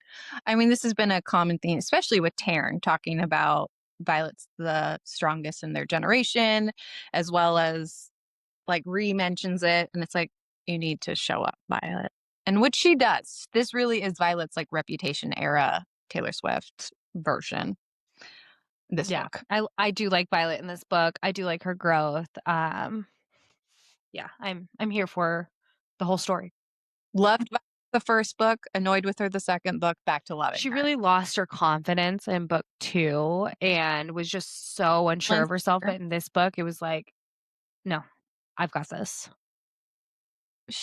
I mean, this has been a common theme, especially with Taryn talking about Violet's the strongest in their generation, as well as like mentions it. And it's like, you need to show up, Violet. And which she does. This really is Violet's like Reputation era Taylor Swift version. This Yeah, book. I do like Violet in this book. I do like her growth. Yeah, I'm here for the whole story. Loved the first book, annoyed with her the second book, back to loving She her. really lost her confidence in book 2 and was just so unsure of herself, but in this book, it was like, "No, I've got this."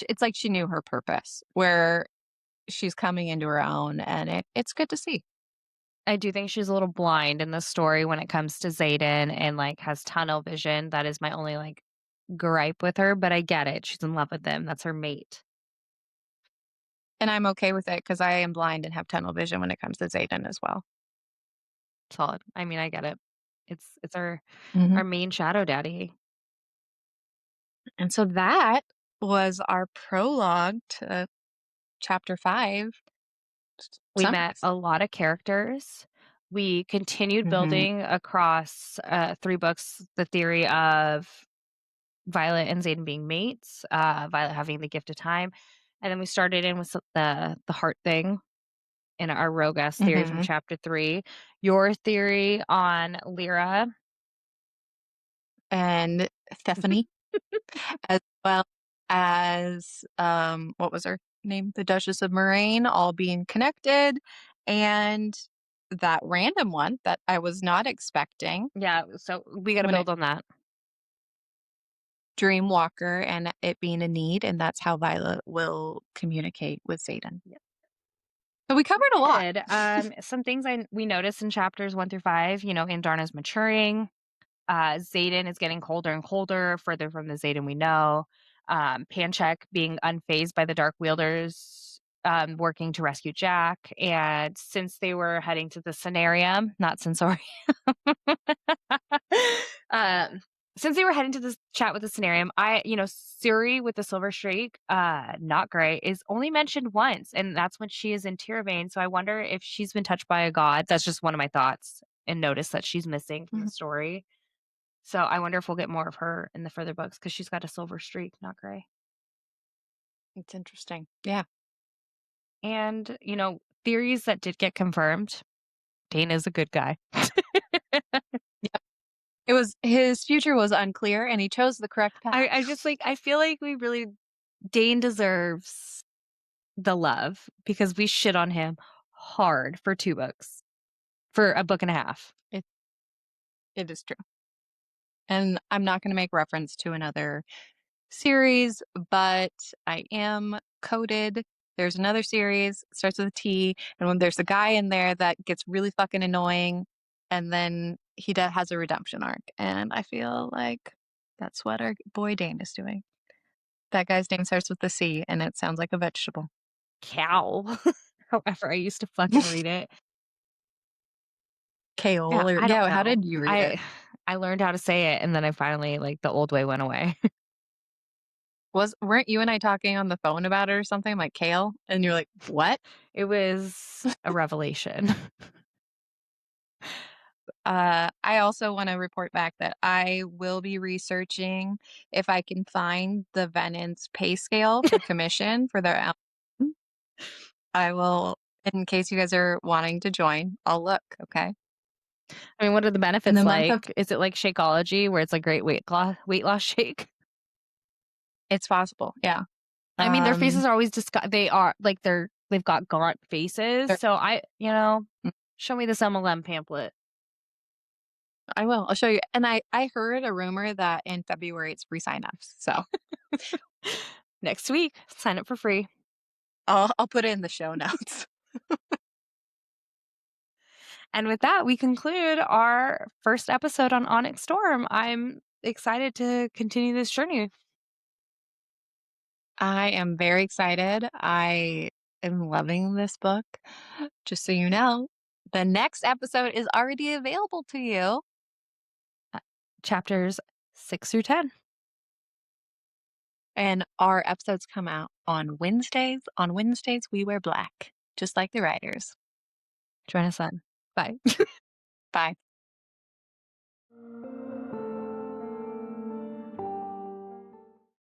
It's like she knew her purpose, where she's coming into her own, and it's good to see. I do think she's a little blind in the story when it comes to Xaden and, like, has tunnel vision. That is my only, like, gripe with her, but I get it. She's in love with him. That's her mate. And I'm okay with it because I am blind and have tunnel vision when it comes to Xaden as well. Solid. I mean, I get it. It's our Mhm. our main shadow daddy. And so that was our prologue to chapter 5. We met Summers. a lot of characters. We continued Mhm. building across 3 books the theory of Violet and Xaden being mates, Violet having the gift of time, and then we started in with the heart thing in our Rogas theory from Mhm. chapter 3. Your theory on Lyra. And Stephanie, as well as what was her name? The Duchess of Moraine, all being connected. And that random one that I was not expecting Yeah, so we gotta when it build on that. Dreamwalker and it being a need, and that's how Violet will communicate with Xaden. So we covered a lot. Good. Some things we noticed in chapters 1 through 5, Andarna's maturing. Xaden is getting colder and colder, further from the Xaden we know. Panchek being unfazed by the Dark Wielders, working to rescue Jack. And since they were heading to the Cenarium, not Sensorium, um, since they were heading to this chat with the Cenarium, Suri with the Silver Streak, not great, is only mentioned once, and that's when she is in Tiravain. So I wonder if she's been touched by a god. That's just one of my thoughts, and notice that she's missing from the Mhm. story. So I wonder if we'll get more of her in the further books because she's got a silver streak, not gray. It's interesting. Yeah. And, theories that did get confirmed. Dana's a good guy. Yep. It was his future was unclear and he chose the correct path. I feel like Dane deserves the love because we shit on him hard for 2 books, for a book and a half. It is true. And I'm not going to make reference to another series, but I am coded. There's another series, starts with a T, and when there's a guy in there that gets really fucking annoying, and then he has a redemption arc. And I feel like that's what our boy Dane is doing. That guy's name starts with the C, and it sounds like a vegetable. Cow. However, I used to fucking read it. Yeah, Kale, or I don't yeah, how know. did you read it? I learned how to say it, and then I finally, the old way went away. Weren't you and I talking on the phone about it or something like kale? And you're like, what? It was a revelation. I also want to report back that I will be researching if I can find the Venin's pay scale for commission for their album. I will, in case you guys are wanting to join, I'll look, okay? I mean, what are the In the benefits month of like? Is it like Shakeology where it's like great weight loss shake? it's possible, yeah. I mean, their faces Um, are always they are like they've got gaunt faces. there- So show me this MLM pamphlet. I will. I'll show you. And I heard a rumor that in February it's free signups, so Next week, sign up for free. I'll put it in the show notes. And with that, we conclude our first episode on Onyx Storm. I'm excited to continue this journey. I am very excited. I am loving this book. Just so you know, the next episode is already available to you. Chapters 6 through 10. And our episodes come out on Wednesdays. On Wednesdays, we wear black, just like the writers. Join us then. Bye. Bye.